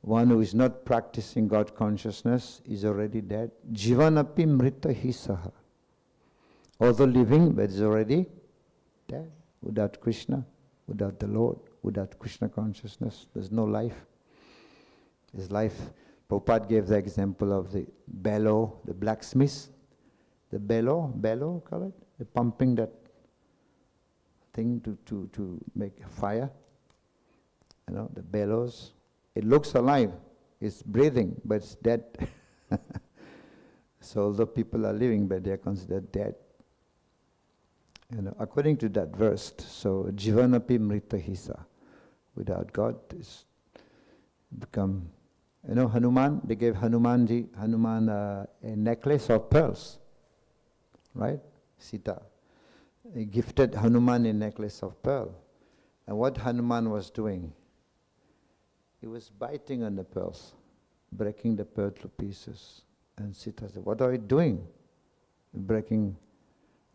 One who is not practicing God consciousness is already dead. Jivanapi mrita hisaha. Although living, but is already dead. Without Krishna, without the Lord, without Krishna consciousness, there's no life. There's life. Prabhupada gave the example of the bellow, the blacksmith. The bellow, call it? The pumping that thing to make a fire. You know, the bellows. It looks alive. It's breathing, but it's dead. So although people are living, but they are considered dead. You know, according to that verse, so Jivanapi mrita hisa. Without God, it's become, you know, Hanuman, they gave Hanuman a necklace of pearls, right? Sita. They gifted Hanuman a necklace of pearl. And what Hanuman was doing, he was biting on the pearls, breaking the pearl to pieces. And Sita said, what are you doing? Breaking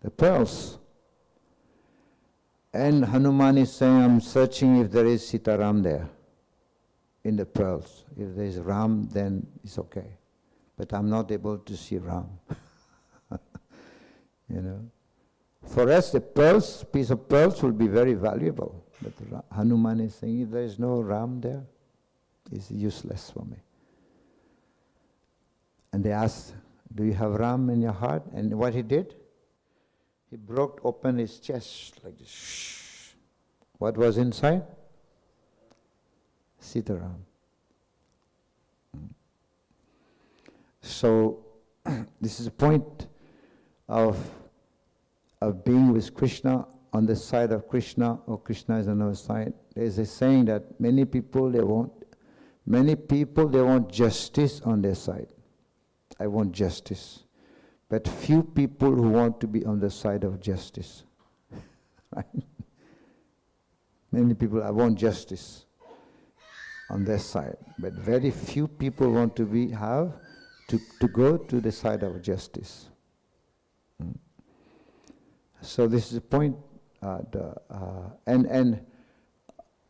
the pearls. And Hanuman is saying, I'm searching if there is Sitaram there, in the pearls. If there is Ram, then it's okay. But I'm not able to see Ram. You know. For us, the pearls, piece of pearls will be very valuable. But Hanuman is saying, there is no Ram there. It's useless for me. And they asked, do you have Ram in your heart? And what he did? He broke open his chest like this. Shh. What was inside? Sitaram. So, this is a point of being with Krishna, on the side of Krishna, or Krishna is on our side. There is a saying that many people they want justice on their side. I want justice. But few people who want to be on the side of justice. Right? Many people, I want justice on their side. But very few people want to to go to the side of justice. So this is a point, and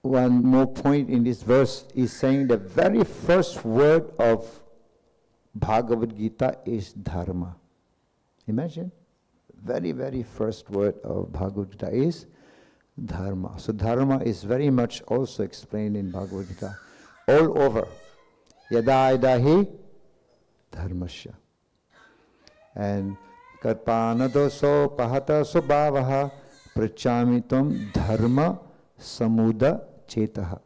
one more point in this verse is saying the very first word of Bhagavad-Gita is dharma. Imagine, very, very first word of Bhagavad-Gita is dharma. So dharma is very much also explained in Bhagavad-Gita all over. Yada idahi dharmasya. And karpanadoso pahata subhavaha prachamitam dharma samuda chetaha.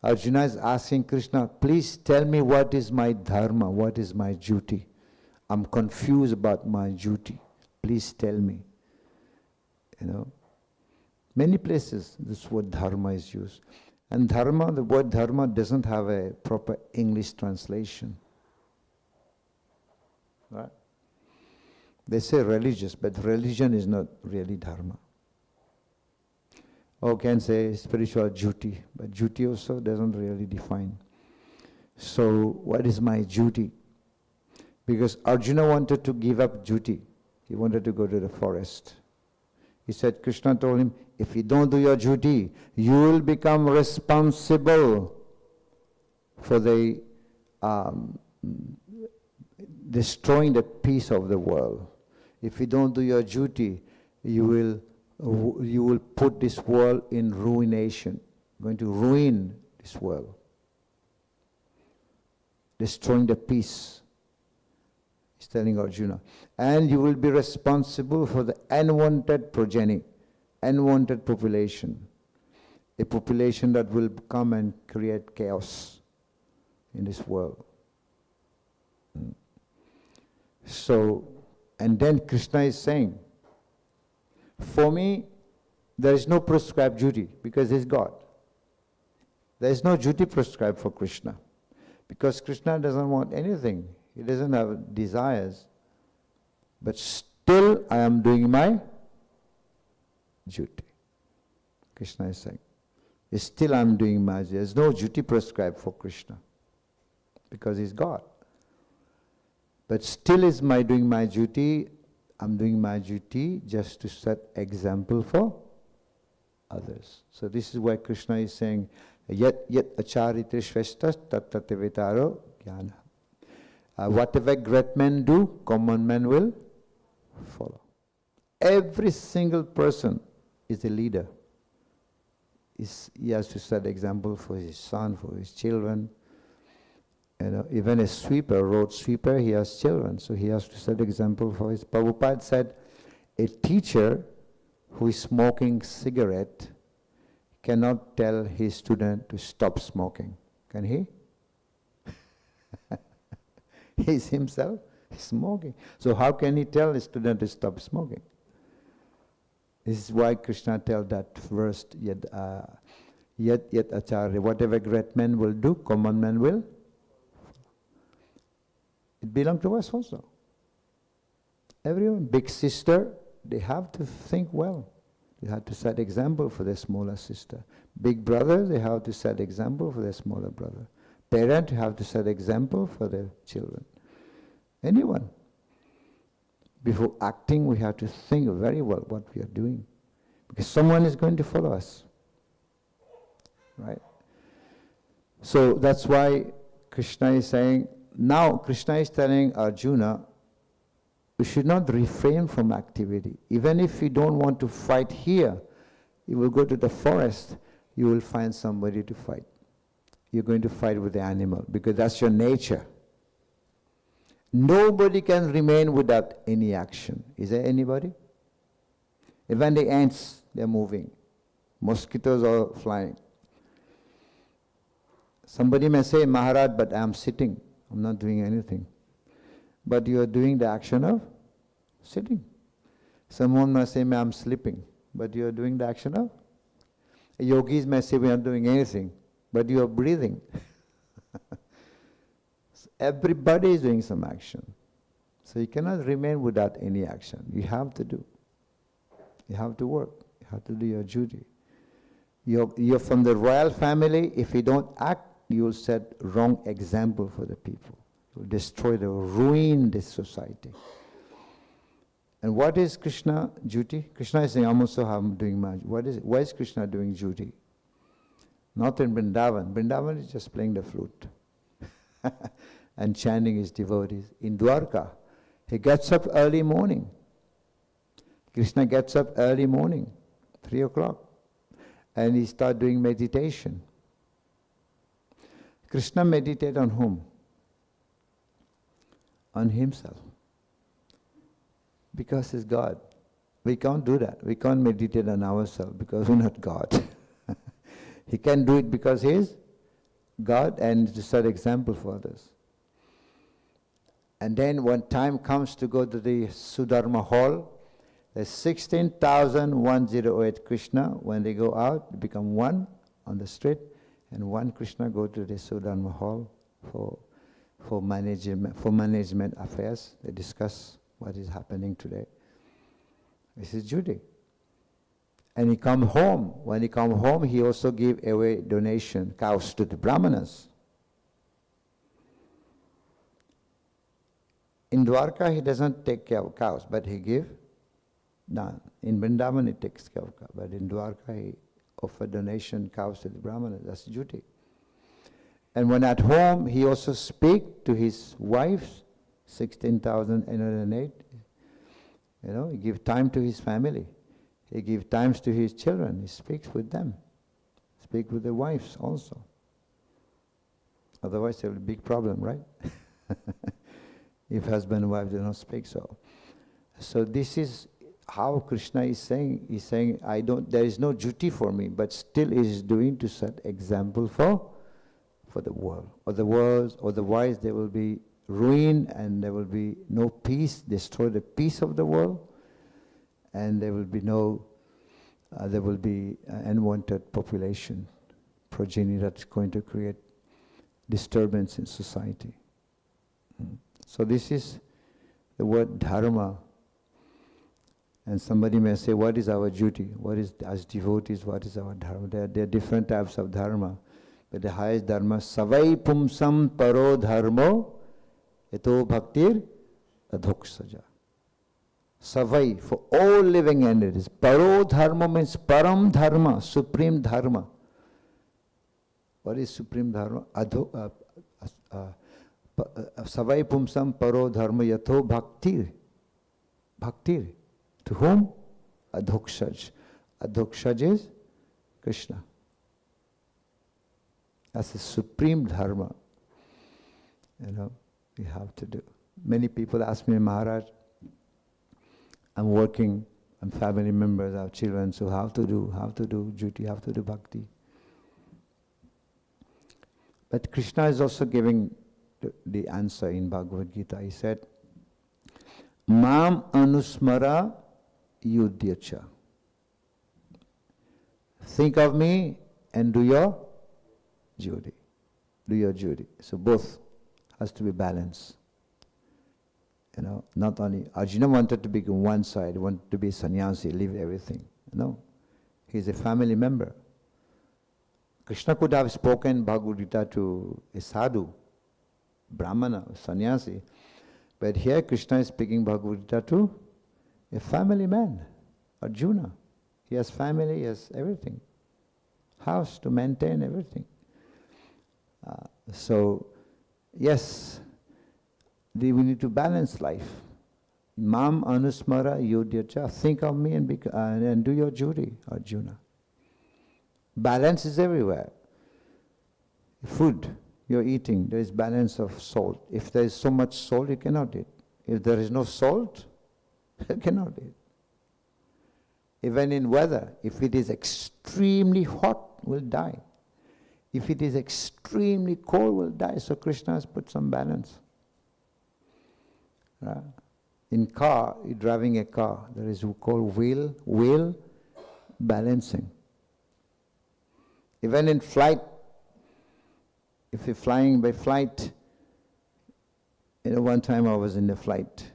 Arjuna is asking Krishna, please tell me what is my dharma, what is my duty. I'm confused about my duty. Please tell me. Many places this word dharma is used. And dharma, the word dharma doesn't have a proper English translation. Right? They say religious, but religion is not really dharma. Or can say spiritual duty, but duty also doesn't really define. So what is my duty? Because Arjuna wanted to give up duty. He wanted to go to the forest. He said, Krishna told him, if you don't do your duty, you will become responsible for the destroying the peace of the world. If you don't do your duty, you will put this world in ruination. Going to ruin this world. Destroying the peace. He's telling Arjuna. And you will be responsible for the unwanted progeny, unwanted population. A population that will come and create chaos in this world. So, and then Krishna is saying, for me, there is no prescribed duty because he's God. There is no duty prescribed for Krishna because Krishna doesn't want anything. He doesn't have desires. But still I am doing my duty. Krishna is saying, still I am doing my duty. There is no duty prescribed for Krishna because he's God. But still is my doing my duty. I'm doing my duty just to set example for others. So this is why Krishna is saying, yet acharite shveshtas tattatevetaro jnana. Whatever great men do, common men will follow. Every single person is a leader. He has to set example for his son, for his children. Even a sweeper, road sweeper, he has children, so he has to set example for his. Prabhupada said, a teacher who is smoking cigarette cannot tell his student to stop smoking. Can he? He's himself smoking. So how can he tell his student to stop smoking? This is why Krishna tells that verse, yet acharya, whatever great men will do, common men will. It belongs to us also. Everyone, big sister, they have to think well. They have to set example for their smaller sister. Big brother, they have to set example for their smaller brother. Parent have to set example for their children. Anyone. Before acting, we have to think very well what we are doing. Because someone is going to follow us. Right? So that's why Krishna is saying, now Krishna is telling Arjuna, you should not refrain from activity. Even if you don't want to fight here, You will go to the forest, you will find somebody to fight. You're going to fight with the animal because that's your nature. Nobody can remain without any action. Is there anybody? Even the ants, they're moving. Mosquitoes are flying. Somebody may say, Maharaj, but I'm sitting. I'm not doing anything. But you are doing the action of sitting. Someone may say, I'm sleeping. But you are doing the action of. Yogis may say, we are not doing anything. But you are breathing. Everybody is doing some action. So you cannot remain without any action. You have to do. You have to work. You have to do your duty. You're from the royal family. If you don't act, you will set wrong example for the people. You will destroy, they will ruin this society. And what is Krishna duty? Krishna is saying, I'm also doing my duty. Why is Krishna doing duty? Not in Vrindavan. Vrindavan is just playing the flute and chanting his devotees. In Dwarka, he gets up early morning. Krishna gets up early morning, 3 o'clock, and he starts doing meditation. Krishna meditates on whom? On himself. Because he's God. We can't do that. We can't meditate on ourselves because we're not God. He can do it because he is God and to set example for others. And then when time comes to go to the Sudharma hall, there's 16,108 Krishna. When they go out, they become one on the street, and one Krishna go to the Sudharma hall for management affairs. They discuss what is happening today. This is duty. And he come home. When he come home, he also give away donation, cows to the Brahmanas. In Dwarka, he doesn't take care of cows, but he give none. In Vrindavan, he takes care of cows, but in Dwarka, he offer donation cows to the Brahmanas. That's duty. And when at home, he also speak to his wives, 16,808. You know, he give time to his family. He give times to his children. He speaks with them. Speak with the wives also. Otherwise, there will be a big problem, right? If husband and wife do not speak so. So this is how Krishna is saying. He's saying, there is no duty for me, but still he is doing to set example for the world. Otherwise there will be ruin and there will be no peace, destroy the peace of the world, and there will be unwanted population, progeny that's going to create disturbance in society. So this is the word dharma. And somebody may say, what is our duty? What is, as devotees, what is our dharma? There are different types of dharma. But the highest dharma, savai pumsam paro dharmo eto bhaktir adhoksaja. Savai, for all living entities. Paro dharma means param dharma, supreme dharma. What is supreme dharma? Savai pumsam paro dharma yato bhaktir. Bhaktir. To whom? Adhokshaj. Adhokshaj is Krishna. That's the supreme dharma. You know, we have to do. Many people ask me, Maharaj, I'm working, I'm family members, I have children, so how to do duty, how to do bhakti. But Krishna is also giving the answer in Bhagavad-Gita. He said, Mam anusmara yudhyacha. Think of me and do your duty. Do your duty. So both has to be balanced. You know, not only Arjuna wanted to be on one side, wanted to be Sanyasi, leave everything. No. He's a family member. Krishna could have spoken Bhagavad-Gita to a sadhu, Brahmana, Sanyasi. But here Krishna is speaking Bhagavad-Gita to a family man, Arjuna. He has family, he has everything. House to maintain, everything. So, yes, we need to balance life. Mam anusmara yudhyacha. Think of me and do your duty, Arjuna. Balance is everywhere. Food you're eating, there is balance of salt. If there is so much salt, you cannot eat. If there is no salt, you cannot eat. Even in weather, if it is extremely hot, we'll die. If it is extremely cold, we'll die. So Krishna has put some balance. In car, you're driving a car, there is called wheel balancing. Even in flight, if you're flying by flight, one time I was in the flight,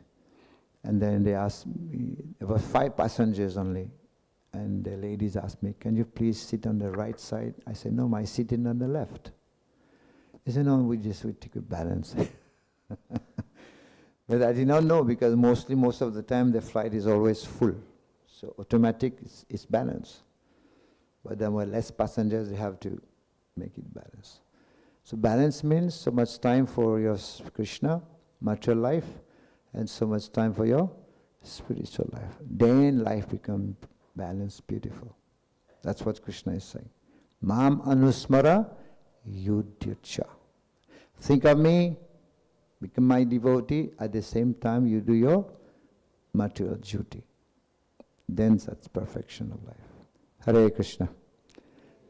and then they asked me, there were 5 passengers only, and the ladies asked me, can you please sit on the right side? I said, no, my seat is on the left. They said, no, we take a balance. But I did not know, because most of the time the flight is always full. So automatic is balance. But then with less passengers, you have to make it balance. So balance means so much time for your Krishna, material life, and so much time for your spiritual life. Then life becomes balanced, beautiful. That's what Krishna is saying. Mam anusmara yudhyacha. Think of me, become my devotee, at the same time you do your material duty. Then that's perfection of life. Hare Krishna.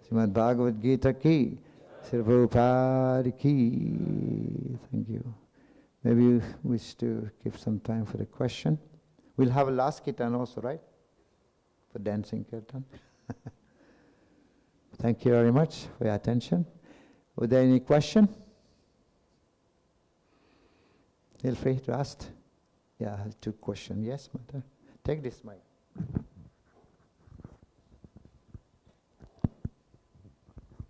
Srimad-Bhagavatam ki, Sri Prabhupada ki. Thank you. Maybe you wish to give some time for the question. We'll have a last kirtan also, right? For dancing kirtan. Thank you very much for your attention. Were there any question? Feel free to ask. Yeah, I have 2 questions. Yes, Mother. Take this mic.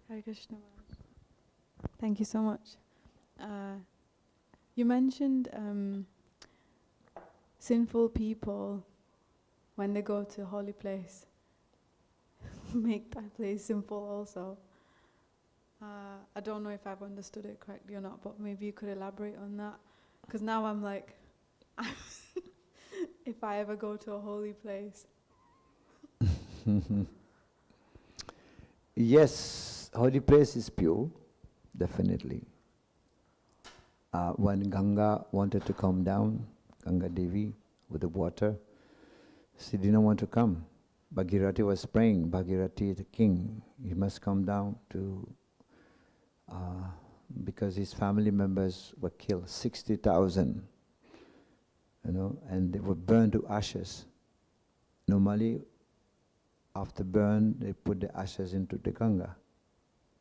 Hare Krishna. Thank you so much. You mentioned sinful people, when they go to a holy place, make that place sinful also. I don't know if I've understood it correctly or not, but maybe you could elaborate on that. Because now I'm like, if I ever go to a holy place.
Yes, holy place is pure, definitely. When Ganga wanted to come down, Ganga Devi, with the water, she didn't want to come. Bhagirathi was praying, Bhagirathi is the king, he must come down to, because his family members were killed, 60,000, and they were burned to ashes. Normally, after burn, they put the ashes into the Ganga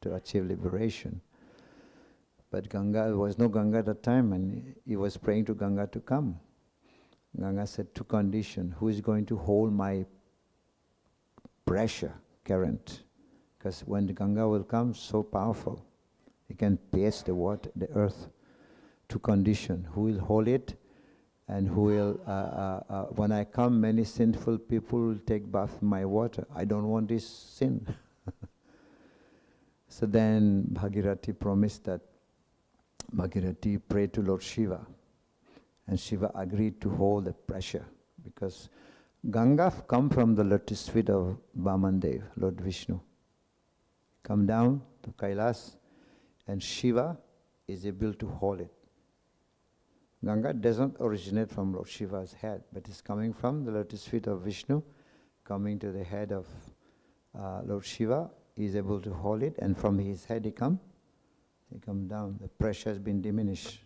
to achieve liberation. But Ganga, there was no Ganga at that time, and he was praying to Ganga to come. Ganga said, 2 conditions. Who is going to hold my pressure, current? Because when the Ganga will come, so powerful, it can pierce the water, the earth. 2 conditions. Who will hold it? And who will, when I come, many sinful people will take bath in my water. I don't want this sin. So then Bhagirathi promised that Bhagirathi prayed to Lord Shiva. And Shiva agreed to hold the pressure. Because Ganga come from the lotus feet of Vamandev, Lord Vishnu. Come down to Kailas, and Shiva is able to hold it. Ganga doesn't originate from Lord Shiva's head, but is coming from the lotus feet of Vishnu, coming to the head of Lord Shiva. He is able to hold it, and from his head he come down. The pressure has been diminished.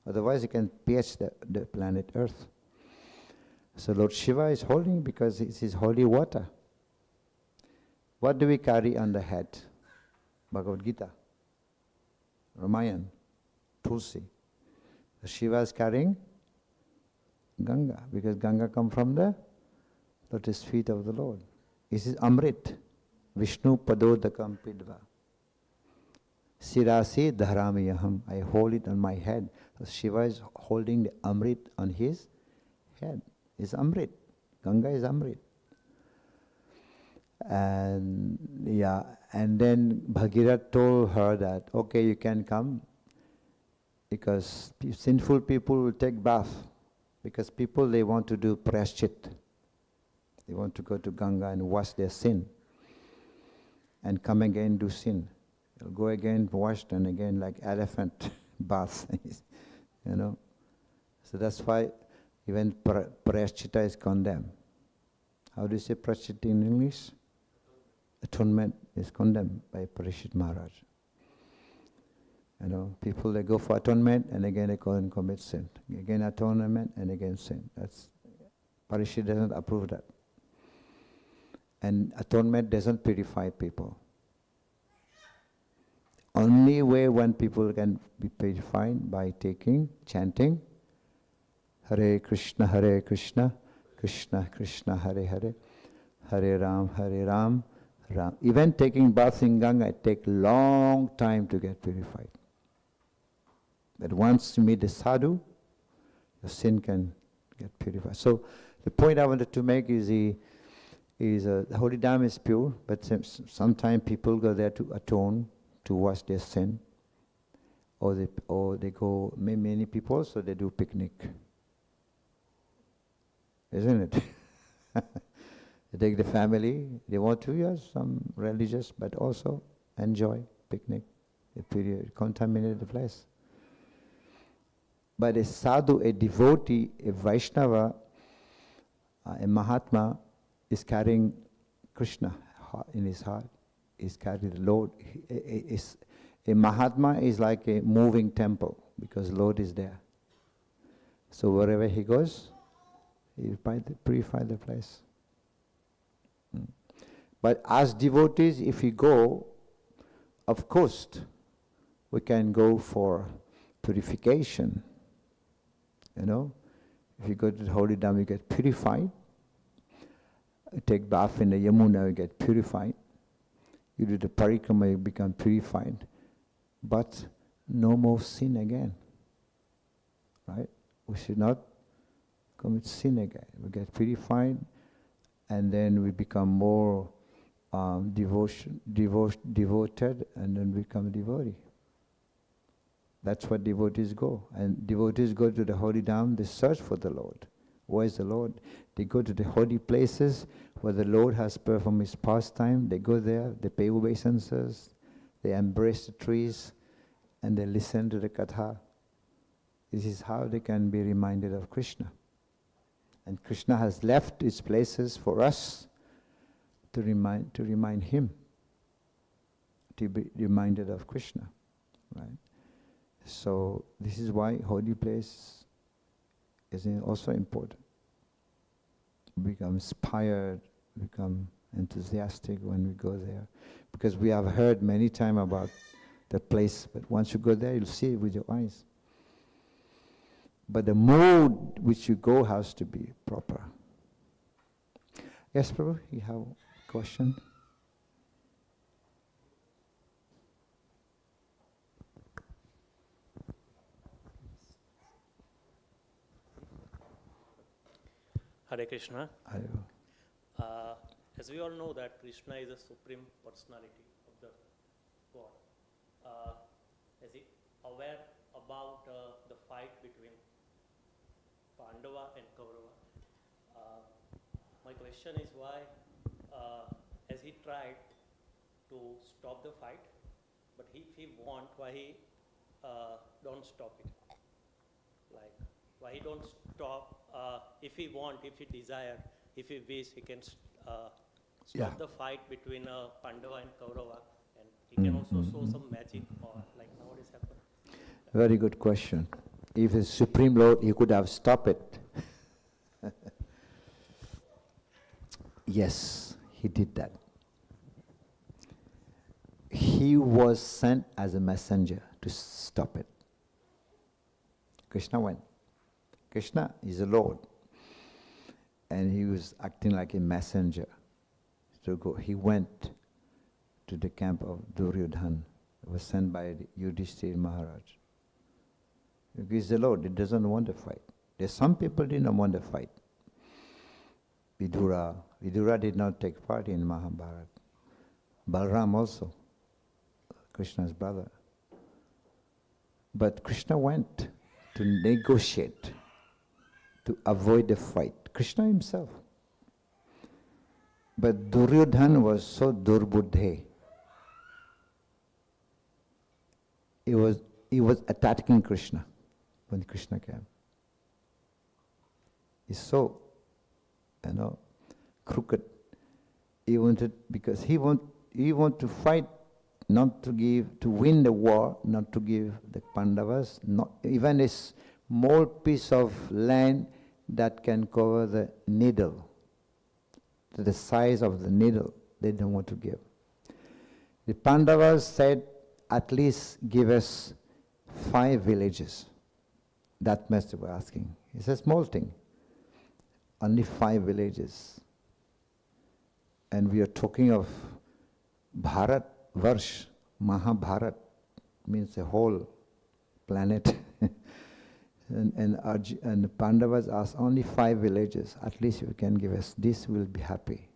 Otherwise he can pierce the planet Earth. So Lord Shiva is holding because it's his holy water. What do we carry on the head? Bhagavad-Gita, Ramayana, Tulsi. Shiva is carrying Ganga, because Ganga come from the lotus feet of the Lord. This is Amrit. Vishnu padodakam pidva. Sirasi dharami aham. I hold it on my head. So Shiva is holding the Amrit on his head. It's Amrit. Ganga is Amrit. And then Bhagirath told her that, okay, you can come, because sinful people will take bath, because people, they want to do praschit. They want to go to Ganga and wash their sin. and come again do sin. He'll go again washed and again like elephant bath, you know. So that's why even prashchitta is condemned. How do you say prashchitta in English? Atonement is condemned by Parishit Maharaj. You know, people they go for atonement and again they go and commit sin. Again atonement and again sin. That's Parishit doesn't approve that. And atonement doesn't purify people. Only way when people can be purified by chanting Hare Krishna, Krishna Krishna, Hare Hare, Hare Ram, Ram. Even taking bath in Ganga, it takes long time to get purified. But once you meet the sadhu, your sin can get purified. So the point I wanted to make is the holy Dham is pure, but sometimes people go there to atone, to wash their sin, or they go, many people, so they do picnic. Isn't it? They take the family, they want to, yes, some religious, but also enjoy picnic. They contaminate the place. But a sadhu, a devotee, a Vaishnava, a Mahatma is carrying Krishna in his heart. Is carrying the Lord. A Mahatma is like a moving temple because Lord is there. So wherever he goes, he purify the place. But as devotees, if we go, of course, we can go for purification. You know, if you go to the holy Dham, you get purified. You take bath in the Yamuna, you get purified. You do the parikrama, you become purified. But no more sin again. Right? We should not commit sin again. We get purified and then we become more devoted and then become devotee. That's what devotees go. And devotees go to the holy Dham, they search for the Lord. Where is the Lord? They go to the holy places where the Lord has performed his pastime. They go there, they pay obeisances, they embrace the trees, and they listen to the katha. This is how they can be reminded of Krishna. And Krishna has left his places for us to remind him, to be reminded of Krishna. Right? So this is why holy place is also important. Become inspired, become enthusiastic when we go there. Because we have heard many times about the place, but once you go there, you'll see it with your eyes. But the mood which you go has to be proper. Yes, Prabhu, you have a question?
Hare Krishna.
Hare.
As we all know that Krishna is the supreme personality of the God. Is he aware about the fight between Pandava and Kaurava? My question is why has he tried to stop the fight, but if he want, why he don't stop it? Like, why he don't stop, if he want, if he desire, if he wish, he can stop the fight between Pandava and Kaurava, and he can also show some magic or like nowadays happen.
Very good question. If the Supreme Lord, he could have stopped it. Yes, he did that. He was sent as a messenger to stop it. Krishna went. Krishna is the Lord. And he was acting like a messenger to go. He went to the camp of Duryodhana. It was sent by Yudhishthira Maharaj. He's the Lord, he doesn't want to fight. There's some people didn't want to fight. Vidura did not take part in Mahabharata. Balram also, Krishna's brother. But Krishna went to negotiate, to avoid the fight. Krishna himself. But Duryodhana was so durbuddhe. he was attacking Krishna when Krishna came. He's so, crooked. He wanted, because he want to fight, not to give, to win the war, not to give the Pandavas, not even a small piece of land that can cover the needle, to the size of the needle, they don't want to give. The Pandavas said, at least give us 5 villages. That much they were asking. It's a small thing. Only 5 villages. And we are talking of Bharat Varsh, Mahabharat, means the whole planet. and the Pandavas asked only 5 villages. At least you can give us this, we'll be happy.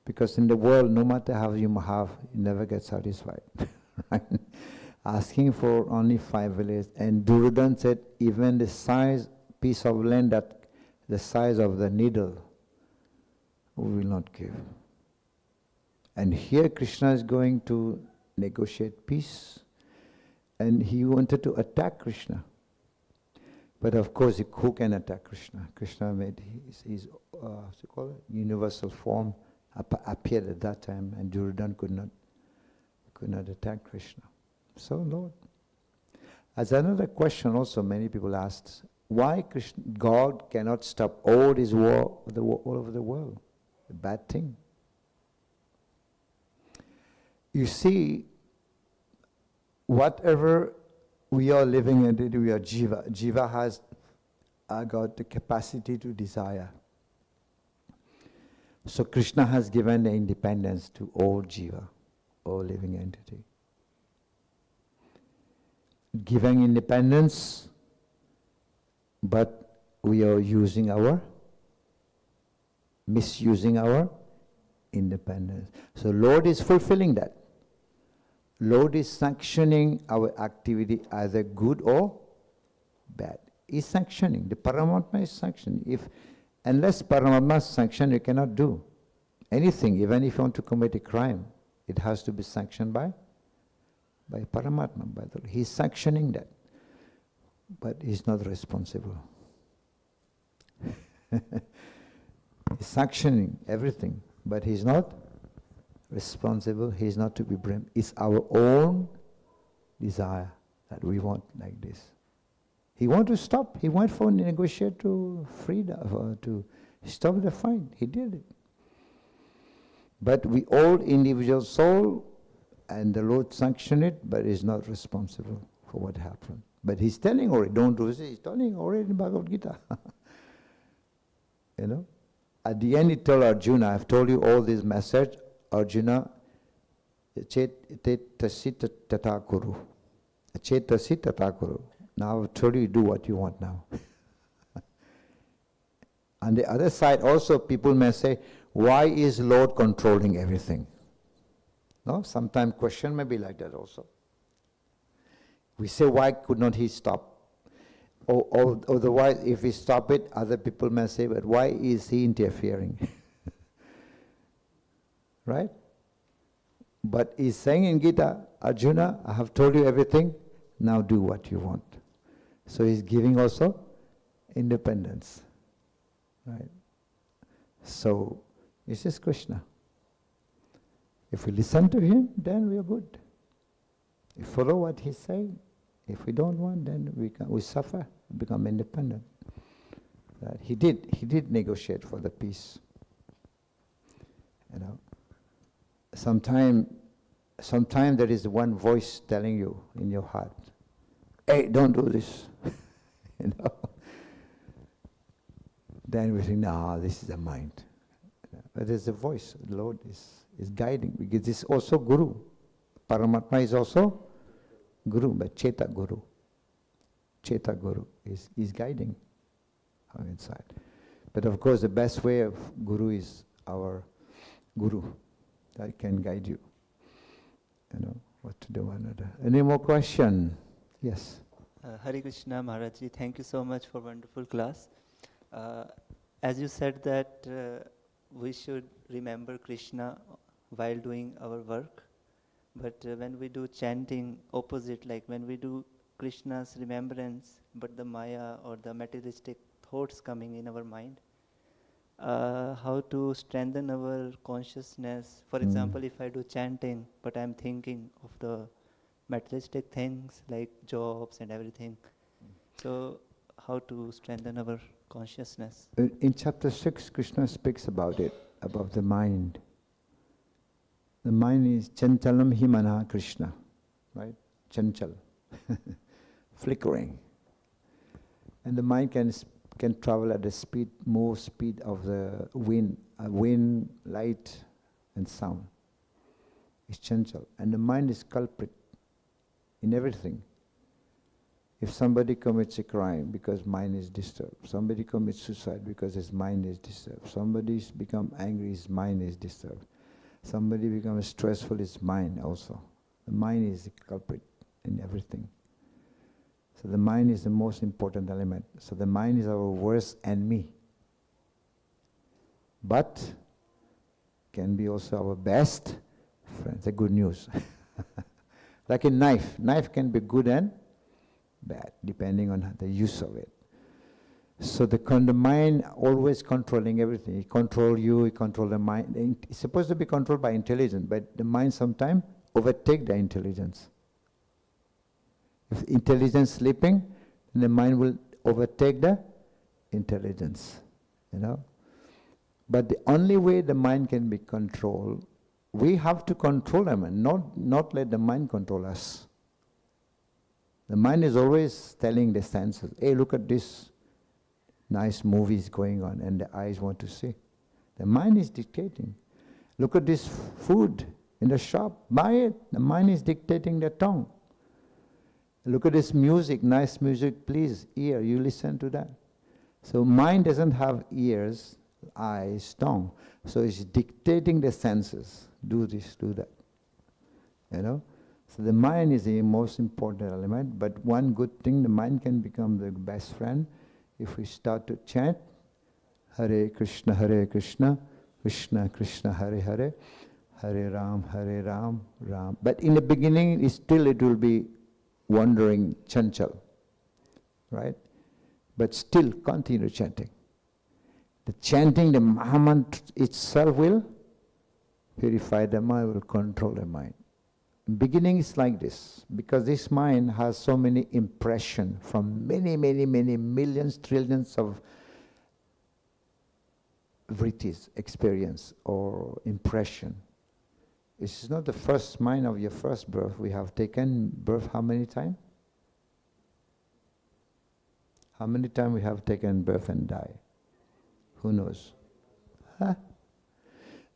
Because in the world, no matter how you have, you never get satisfied. Right? Asking for only 5 villages. And Duryodhana said, even the piece of land that the size of the needle, we will not give. And here Krishna is going to negotiate peace. And he wanted to attack Krishna. But of course, who can attack Krishna? Krishna made his what's it called? Universal form appeared at that time, and Duryodhana could not attack Krishna. So, Lord. As another question also many people asked, why God cannot stop all this war all over the world? A bad thing. You see, whatever we are living in, we are jiva. Jiva has got the capacity to desire. So Krishna has given the independence to all jiva, all living entity. Giving independence, but we are misusing our independence. So Lord is fulfilling that. Lord is sanctioning our activity either good or bad. He's sanctioning. The Paramatma is sanctioning. Unless Paramatma is sanctioned, you cannot do anything. Even if you want to commit a crime, it has to be sanctioned by Paramatma. He's sanctioning that. But he's not responsible. He's sanctioning everything, but he's not responsible. He's not to be blamed. It's our own desire that we want like this. He want to stop. He went for negotiate to freedom, to stop the fight. He did it. But we all individual soul, and the Lord sanctioned it, but is not responsible for what happened. But he's telling already, don't do this. He's telling already in Bhagavad-Gita. At the end he told Arjuna, I've told you all this message, Arjuna, chetasi tata kuru. Chetasi tata kuru. Now I've told you, do what you want now. On the other side also people may say, why is Lord controlling everything? No, sometimes question may be like that also. We say, why could not he stop? Or otherwise, if we stop it, other people may say, but why is he interfering? Right? But he's saying in Gita, Arjuna, I have told you everything, now do what you want. So he's giving also independence. Right? So, this is Krishna. If we listen to him, then we are good. We follow what he's saying. If we don't want, then we suffer, become independent. Right? He did negotiate for the peace. Sometime there is one voice telling you in your heart, hey, don't do this. Then we think, no, this is the mind. But there's a voice, the Lord is guiding, because this is also Guru. Paramatma is also Guru, but Cheta Guru is guiding our inside. But of course the best way of Guru is our Guru that can guide you. What to do another. Any more question? Yes.
Hare Krishna Maharaj ji, thank you so much for wonderful class. As you said that we should remember Krishna while doing our work, But when we do chanting, opposite, like when we do Krishna's remembrance, but the Maya or the materialistic thoughts coming in our mind, how to strengthen our consciousness. For example, if I do chanting, but I'm thinking of the materialistic things like jobs and everything. So how to strengthen our consciousness?
In chapter 6, Krishna speaks about it, about the mind. The mind is chanchalam himana Krishna, right? Chanchal, flickering. And the mind can travel at the speed, more speed of the wind, light and sound. It's chanchal. And the mind is culprit in everything. If somebody commits a crime because mind is disturbed, somebody commits suicide because his mind is disturbed, somebody's become angry, his mind is disturbed, somebody becomes stressful, his mind also. The mind is the culprit in everything. So the mind is the most important element. So the mind is our worst enemy. But can be also our best friend. That's good news. Like a knife. Knife can be good and bad, depending on the use of it. So the mind always controlling everything. It controls you, it controls the mind. It's supposed to be controlled by intelligence, but the mind sometimes overtake the intelligence. If intelligence sleeping, then the mind will overtake the intelligence, you know. But the only way the mind can be controlled, we have to control the mind, not let the mind control us. The mind is always telling the senses, hey, look at this nice movies going on, and the eyes want to see. The mind is dictating. Look at this food in the shop, buy it. The mind is dictating the tongue. Look at this music, nice music, please, ear, you listen to that. So mind doesn't have ears, eyes, tongue. So it's dictating the senses. Do this, do that. You know? So the mind is the most important element, but one good thing, the mind can become the best friend if we start to chant Hare Krishna, Krishna Krishna, Hare Hare, Hare Ram, Ram. But in the beginning, it will be wandering, chanchal, right? But still continue chanting. The chanting, the Mahamantra itself will purify the mind, will control the mind. Beginning is like this, because this mind has so many impressions from many millions, trillions of vrittis, experience or impression. This is not the first mind of your first birth. We have taken birth how many times? How many times we have taken birth and die? Who knows? Huh?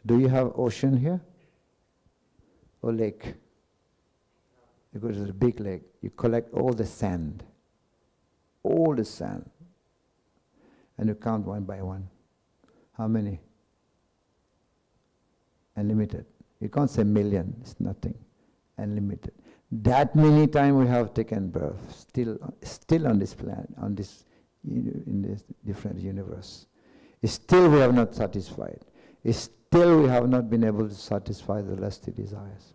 Do you have ocean here? Or lake? You go to the big lake, you collect all the sand, and you count one by one. How many? Unlimited. You can't say million, it's nothing. Unlimited. That many times we have taken birth, still on this planet, in this different universe. Still we have not satisfied. Still we have not been able to satisfy the lusty desires.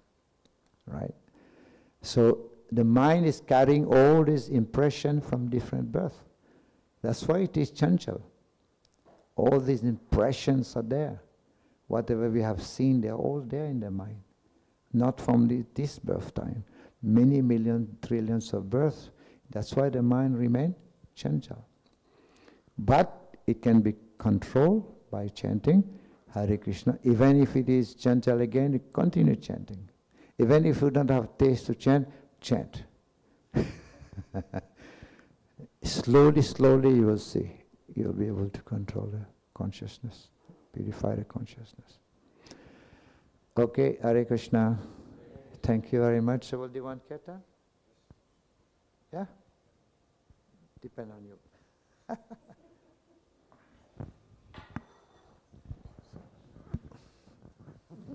Right? So the mind is carrying all this impression from different birth. That's why it is chanchal. All these impressions are there. Whatever we have seen, they're all there in the mind. Not from this birth time. Many million, trillions of births. That's why the mind remains chanchal. But it can be controlled by chanting Hare Krishna. Even if it is chanchal again, you continue chanting. Even if you don't have taste to chant, chant. Slowly you will see. You'll be able to control the consciousness, purify the consciousness. Okay, Hare Krishna. Thank you very much. So will you want kirtan? Yeah? Depend on you.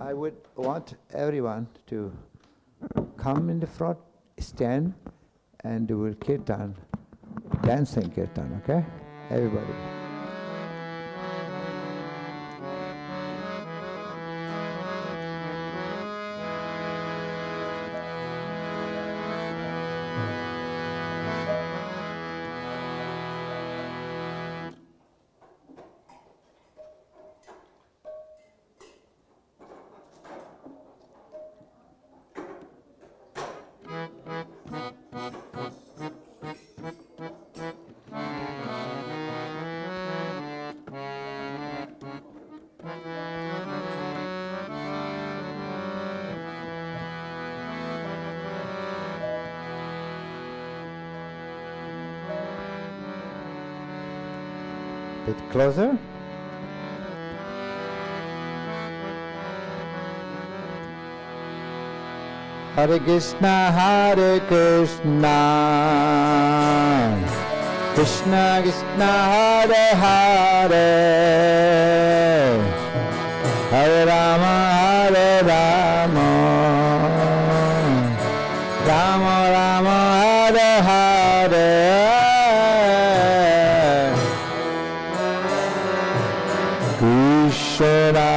I would want everyone to come in the front, stand, and do a kirtan, dancing kirtan, okay? Everybody. bit closer. Hare Krishna, Krishna Krishna, Hare Hare, Hare Rama, Hare Rama, Rama Rama, Hare Hare. Krishna.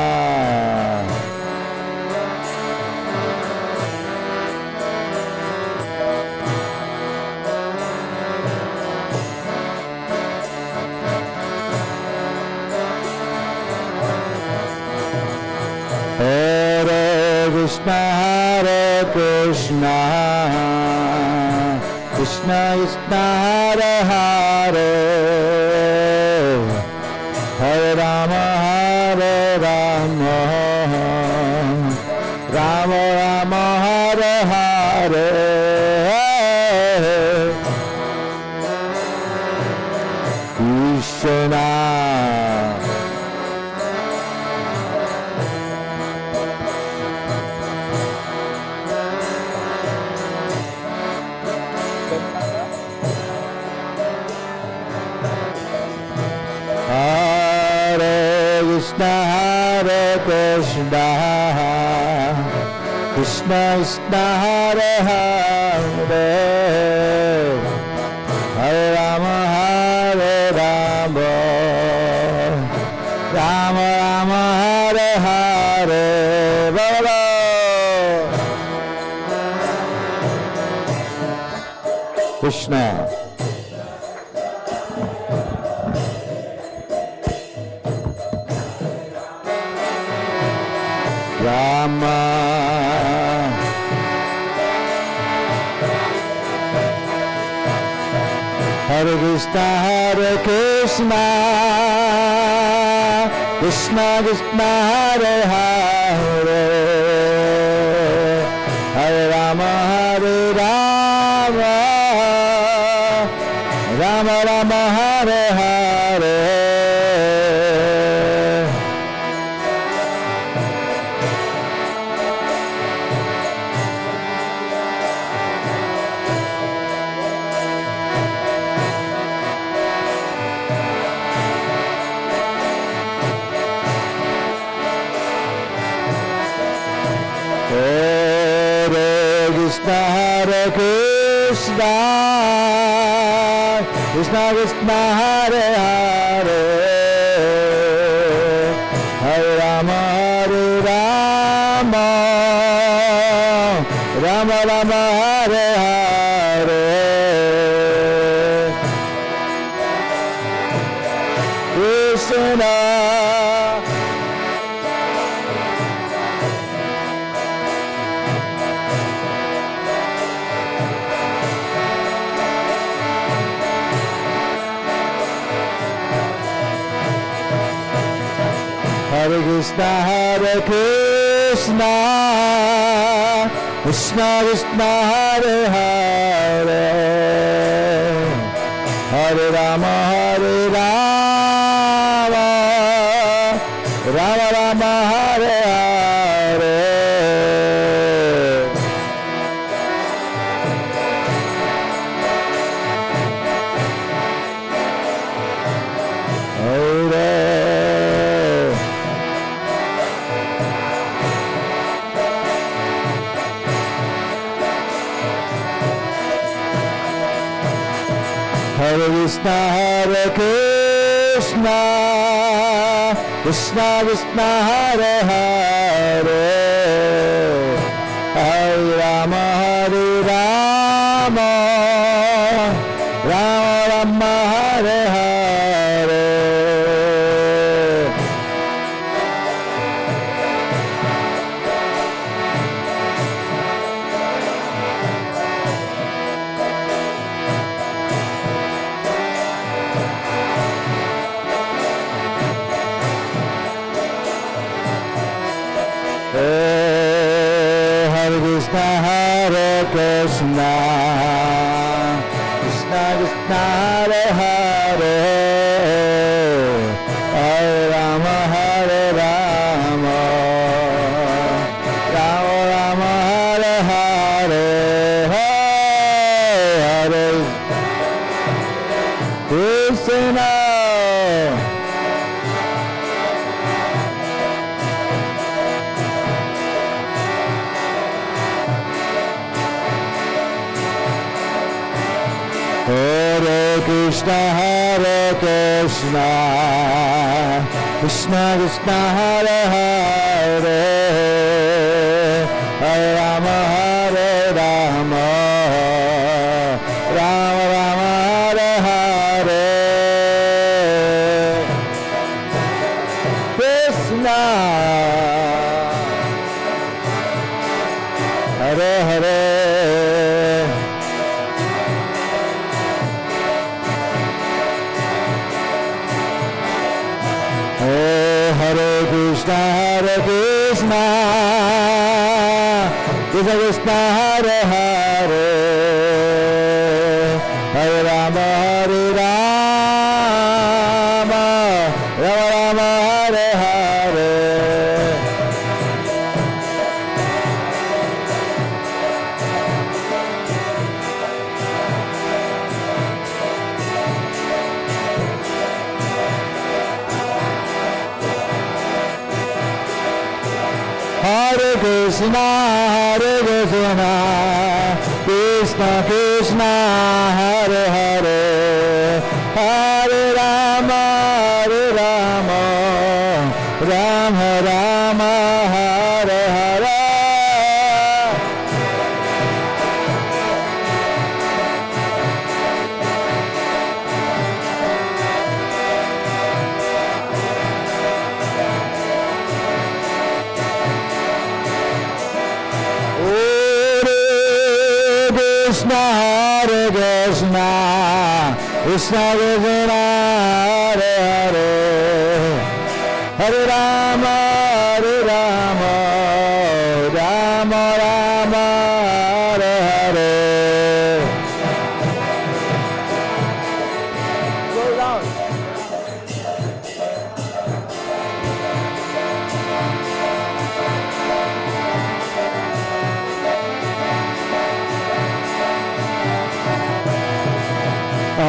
Hare Krishna, Hare Krishna, Krishna Krishna, Hare Hare, Hare Rama, Hare Rama, Rama Rama, Hare Hare. Krishna. Hare Krishna, Krishna Krishna, Hare Hare, Hare Rama, Hare Rama, Rama Rama, Hare Hare. Bolo. Krishna. Rama, Hare Krishna, Hare Krishna, Krishna Krishna, Hare Hare, Hare Rama, Hare Rama, Rama Rama, Hare Hare. Hare Krishna, Krishna Krishna, Hare Hare, Hare Rama, Hare Rama, Rama Rama, Hare Hare. Krishna. Hare Krishna, Hare Krishna, Krishna Krishna, Hare Hare, Hare Rama, Hare Rama, Rama Rama, Hare Hare. Hare Krishna, Hare Krishna, Krishna Krishna, Hare Hare, Hare Rama, Hare Rama, Rama Rama, Hare Hare. Hare Krishna, Hare Krishna, Krishna Krishna, Hare Hare, Krishna, Krishna Krishna, Hare Hare, Hare Rama, Hare Rama, Rama Rama, Hare Hare, Krishna, Hare Hare. Hare Krishna, Krishna Krishna, Hare Hare, Hare Rama, Hare Rama, Rama Rama, Hare Hare. Hare Krishna, Krishna Krishna, Hare Hare, Hare Rama, Rama Rama, Hare Hare. Krishna, Hare Krishna, Krishna Krishna, Hare Hare, Hare Rama, Rama Rama, Hare Hare. Go down.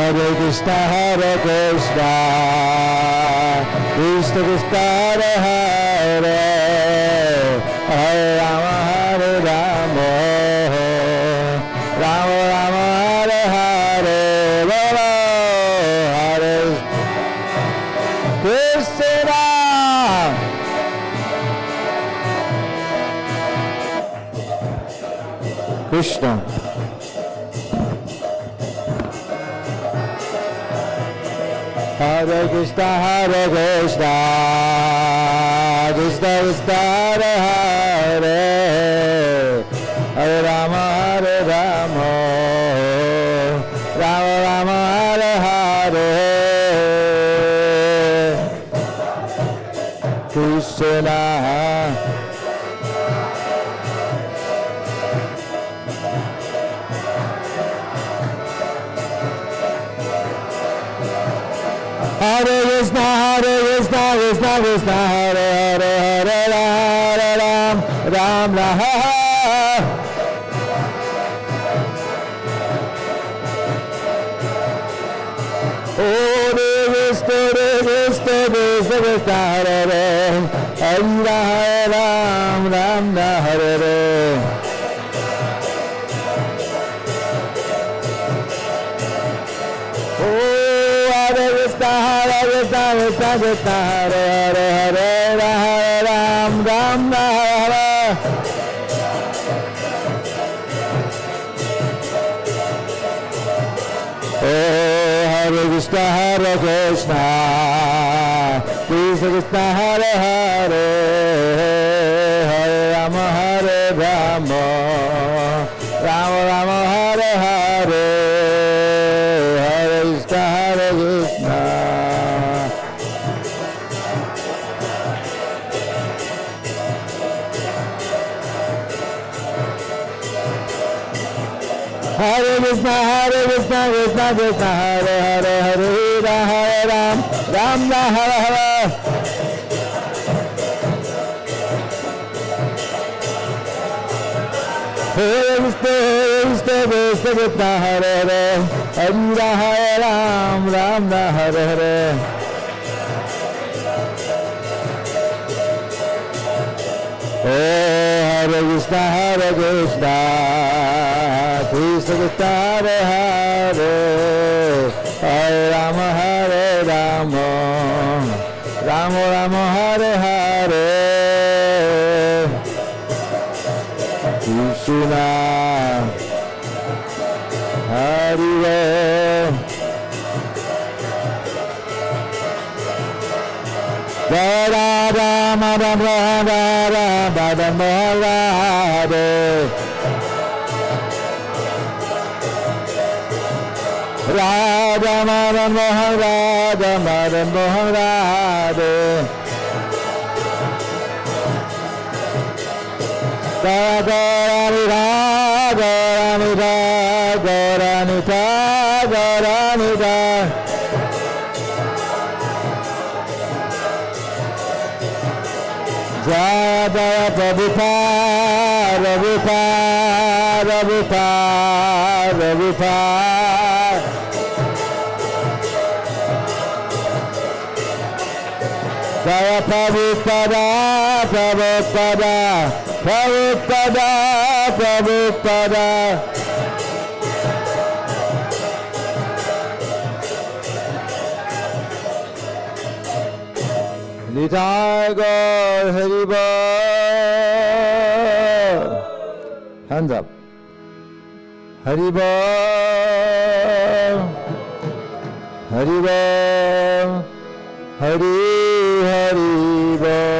Hare Krishna, Krishna Krishna, Hare Hare, Hare Rama, Rama Rama, Hare Hare. Bolo, Hare Krishna. Krishna. Hare Krishna, Krishna Krishna, Hare Hare, Hare Rama, Rama Rama, Hare Hare. Krishna. Hare Krishna, Krishna Krishna, Hare Hare, Hare Ram, Ram Ram. Hare Krishna, Krishna Krishna, Hare Hare, Hare Ram, Ram Hare Hare. Hare Krishna, Hare Hare, Hare Ram, Ram Hare. Hare Krishna, Krishna Krishna, Hare Hare, Hare Rama, Rama Rama, Hare Hare. Hare Krishna, Krishna. Hare Krishna, Krishna Krishna, Hare Hare, Hare Ram, Ram Hare Hare. Hare Krishna, Krishna Hare Hare, Hare Ram, Ram Hare Hare. Hare Krishna, Krishna Krishna, Hare Hare, Hare Rama, Hare Rama, Rama Rama, Hare Hare, Krishna Hare Rama Rama Rama Rama Hare Radha Madan Mohan Radha Madan Mohan Radhe Gaurani Gaurani Gaurani Jaya Jaya Prabhupada Prabhupada Prabhupada Prabhupada Jaya Prabhupada, Prabhupada, Prabhupada, Prabhupada. Nitai Gaur Hari Bol. Hands up. Hari Bol. Hari Bol. Hari Hari Bol.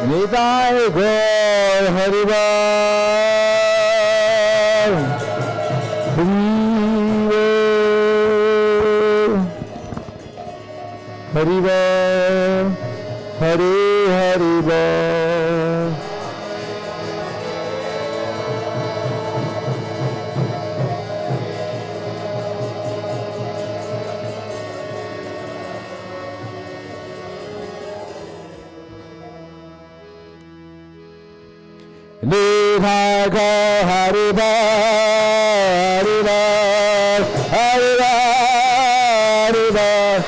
Nitai Gaur Hari Bol. Hari Bol. Hari Hari Bol. Nitai Gaur Hari Bol, Hari Bol, Hari Bol, Hari Bol.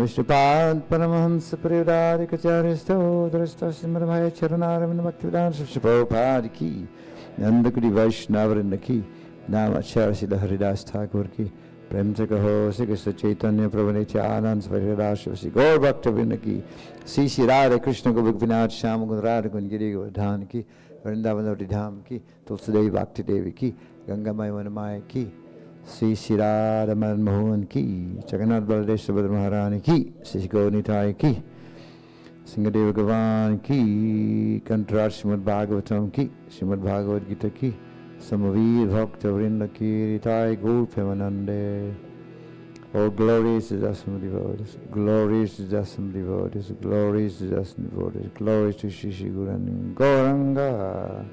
Vishnupada Paramahamsa Parivadikacharya Stodhrasta Srimad-Bhagavatam Charanaramana Bhaktivedanta Prabhupada Ki Nandakudi Vaishnava Ki Namacharya Srila Haridas Thakur Ki Prem se kaho Sri Krishna Caitanya Prabhu Nityananda Svarirashvasi Gaur Bhakta Ki Sri Sri Hare Krishna Gopinath Shyama Gundarada Gungiri Govardhan Ki Vrindavan Dham Ki Tulsidevi Bhakti Devi Ki Ganga Maya Ki Sri Sri Radha Madan Mohan Ki Jagannath Baladev Subhadra Maharani Ki Sri Gaur Nitai Ki Singadeva Gavan Ki Kantraj Srimad-Bhagavatam Ki Srimad-Bhagavad-Gita Ki Samavir Bhakta Vrinda Ki Ritai Gaur Premanande. Oh, glorious is Jasam devotees, glorious is Jasam devotees, glorious is Jasam devotees, glorious to Shri Shri Guru Gauranga.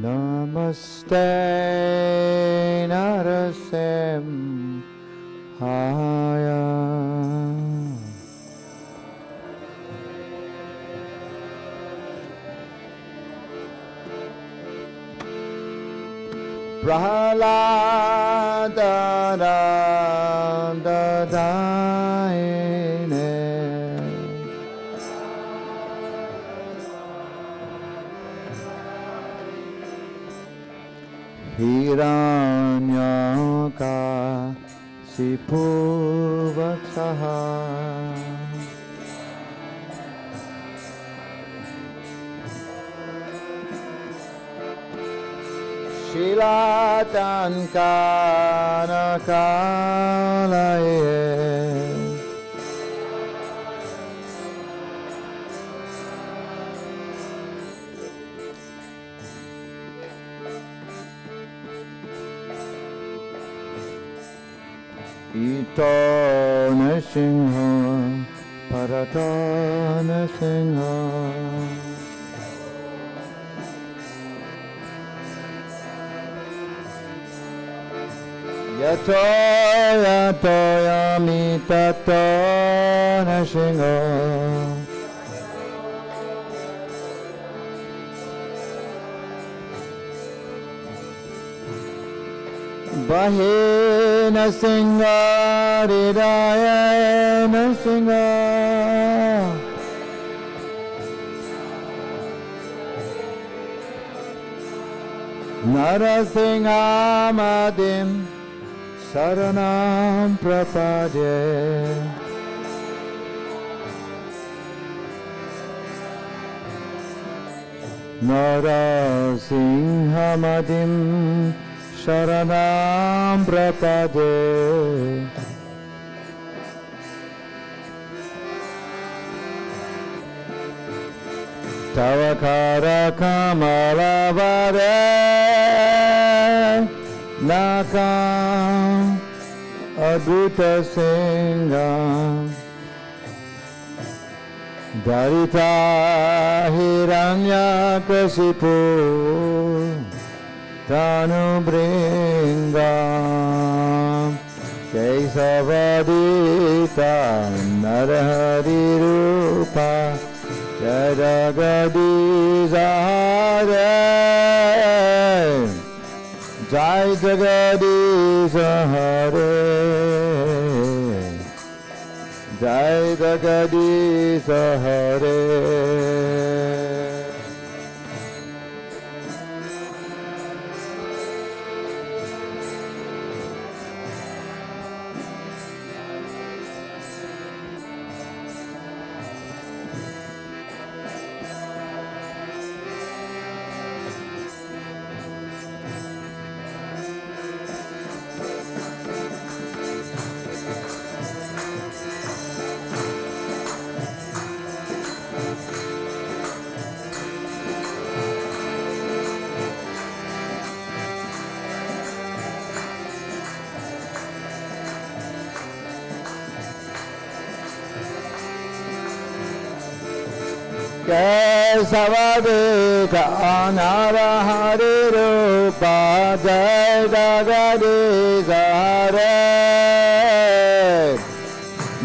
Namaste Narasem Haya Prahaladadadayane Hiranyaka Sipuvaksaha Shilatankanakalaya Ito Nasingha Parata Nasingha Yato Yato Yami Tato Nasingha Bahe Nasingha Hridaya Nasingha Narasingha Madim Saranam Prapadye Narasingha Madim Sharanam Prapade Tavakara Kamalavare Nakam Adhuta Singam Darita Hiranyakasipu Tanu Bringam Kesavadita Narahari Rupa Jadagadi Zahare Jai Jagadi Zahare Jai Jagadi Zahare Kesavadita Narahari Rupa Jai Jagadish Hare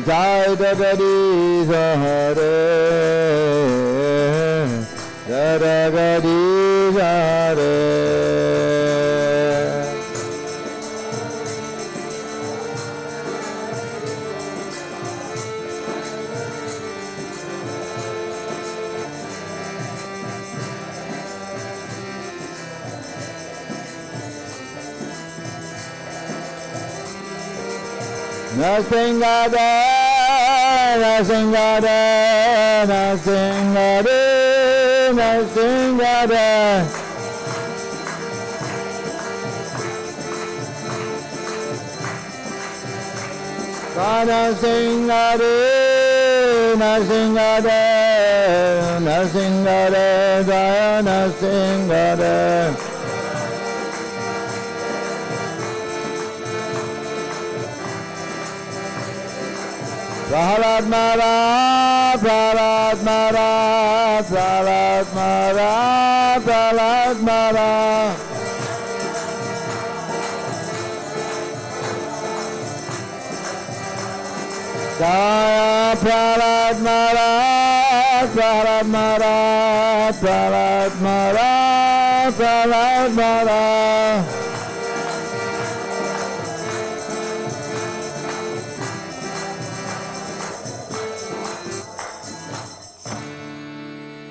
Jai Jagadish Hare Jai Jagadish Hare Nasingade, Nasingade, Nasingade, Nasingade. Nasingade, Nasingade, Nasingade, Jaya Nasingade. Prahlad Maharaj, Prahlad Maharaj, Prahlad Maharaj, Prahlad Maharaj. Jaya Prahlad Maharaj, Prahlad Maharaj, Prahlad Maharaj, Prahlad Maharaj.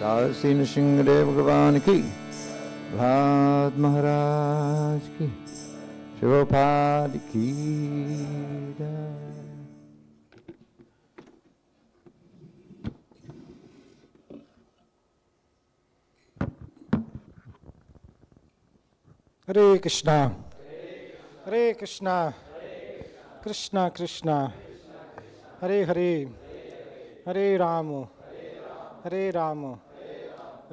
Tarsi Nrsimhadev Bhagavan ki, Prahlad Maharaj ki, Prabhupada ki jai.
Hare Krishna, Hare Krishna, Krishna Krishna, Hare Hare, Hare Rama, Hare Rama,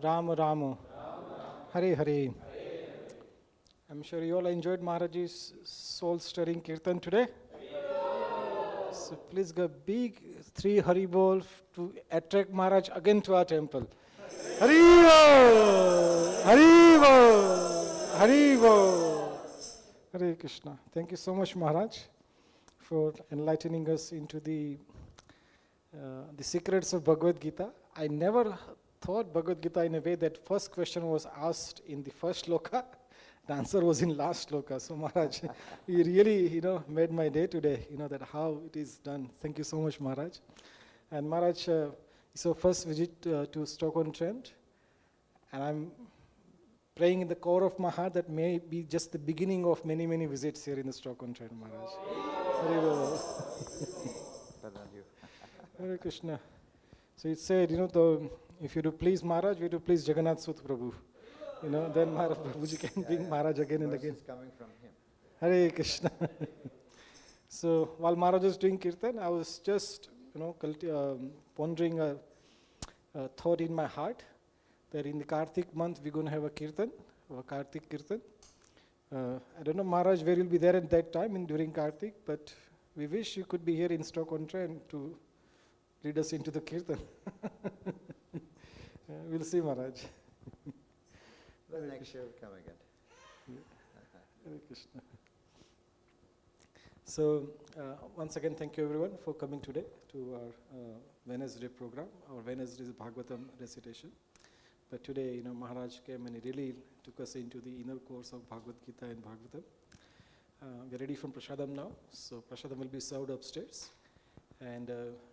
Rama Rama, Hare Hare. I'm sure you all enjoyed Maharaj's soul-stirring kirtan today. So please give a big 3 Haribol to attract Maharaj again to our temple. Haribol! Haribol! Haribol! Hare Krishna. Thank you so much, Maharaj, for enlightening us into the secrets of Bhagavad-Gita. I never thought Bhagavad-Gita in a way that first question was asked in the first sloka, the answer was in last sloka. So Maharaj, you really, made my day today, that how it is done. Thank you so much, Maharaj. And Maharaj, it's our first visit to Stoke-on-Trent, and I'm praying in the core of my heart that may be just the beginning of many, many visits here in the Stoke-on-Trent, Maharaj. Hare Krishna. So it said, if you do please Maharaj, we do please Jagannath Sut Prabhu. Then Maharaj Prabhuji can bring Maharaj again and again.
Coming from him.
Hare Krishna. So while Maharaj was doing kirtan, I was just, pondering a thought in my heart that in the Kartik month we're going to have a kirtan, or Kartik kirtan. I don't know, Maharaj, where you'll be there at that time during Kartik, but we wish you could be here in Stoke-on-Trent to lead us into the kirtan. We'll see, Maharaj.
Next year will come again.
Hare Krishna. So, once again, thank you everyone for coming today to our Wednesday program, our Wednesday's Bhagavatam recitation. But today, Maharaj came and he really took us into the inner course of Bhagavad-Gita and Bhagavatam. We're ready for Prasadam now, so Prasadam will be served upstairs. And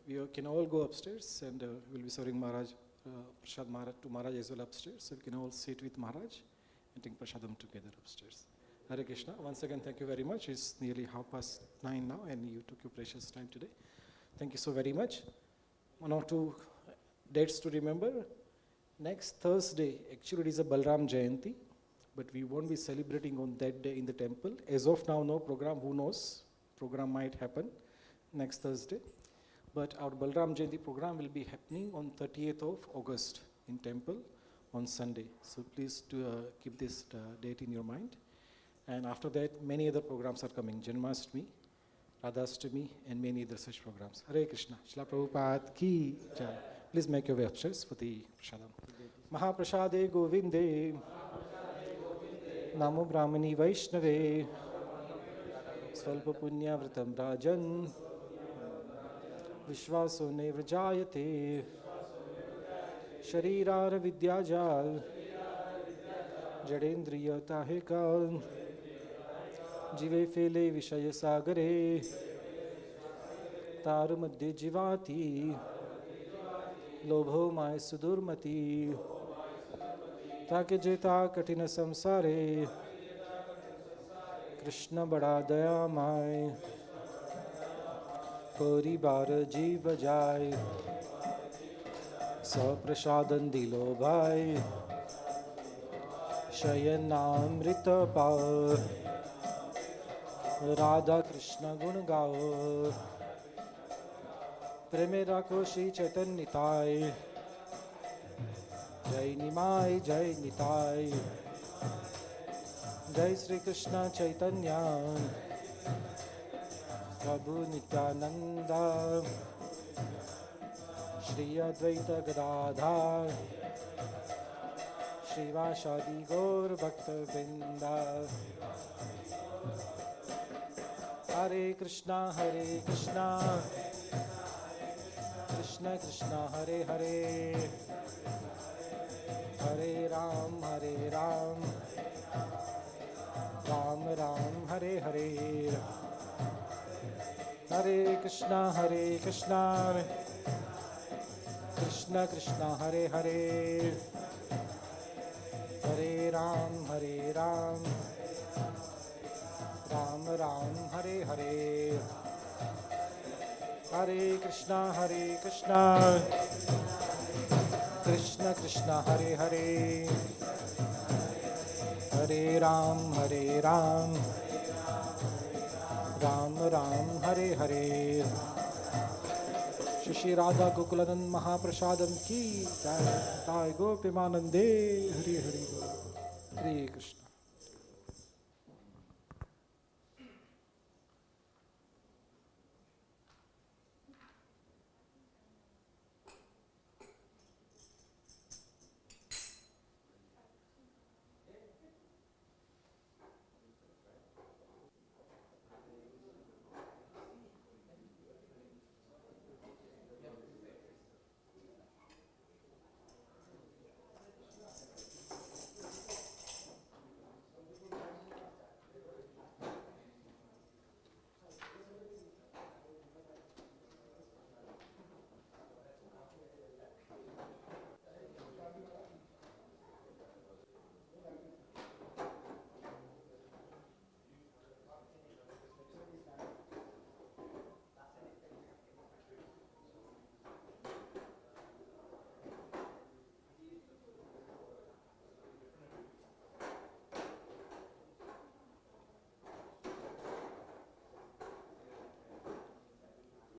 we can all go upstairs, and we'll be serving Maharaj, Prasad Maharaj to Maharaj as well upstairs. So we can all sit with Maharaj and take Prasadam together upstairs. Hare Krishna. Once again, thank you very much. It's nearly 9:30 now, and you took your precious time today. Thank you so very much. 1 or 2 dates to remember. Next Thursday, actually it is a Balram Jayanti, but we won't be celebrating on that day in the temple. As of now, no program. Who knows? Program might happen next Thursday. But our Balram Jayanti program will be happening on 30th of August in temple on Sunday. So please keep this date in your mind. And after that, many other programs are coming. Janmashtami, Radhashtami, and many other such programs. Hare Krishna. Srila Prabhupada ki jai. Please make your way upstairs for the Prasadam. Mahaprasade Govinde, Namo Brahmani Vaishnave, Svalpa Punya Vratam Rajan, Vishvaso Nevrajayate, Sharirara Vidyajal, Jadendriya Tahekal, Jive Fele Vishaya Sagare, Taru Madhya Jivati, Lobho Mai Sudurmati, Take Jeta Katina Samsare, Krishna Bada Daya Mai, Puri Bara Jiva Jai, Sa Prasadan Dilo Bhai, Shayanamrita Pao, Radha Krishna Gun Gao, Preme Rakho Shri Chaitanya Nitai, Jai Nimai Jai Nitai, Jai Sri Krishna Chaitanya, Prabhu Nityananda, Shri Advaita Gadadhar, Shri Vashadi Gaur Bhakta Vrinda. Hare Krishna, Krishna Krishna, Hare Hare, Hare Ram, Ram Ram, Hare Hare. Hare Krishna, Krishna Krishna Hare Hare, Hare Ram Ram Ram Hare Hare, Hare Krishna Krishna Krishna Hare Hare, Hare Ram Ram Ram Hare Hare. Shri Radha Gokulanand Mahaprasadam ki jai, Jai Gopimanande, Hare Hare, Hare Krishna.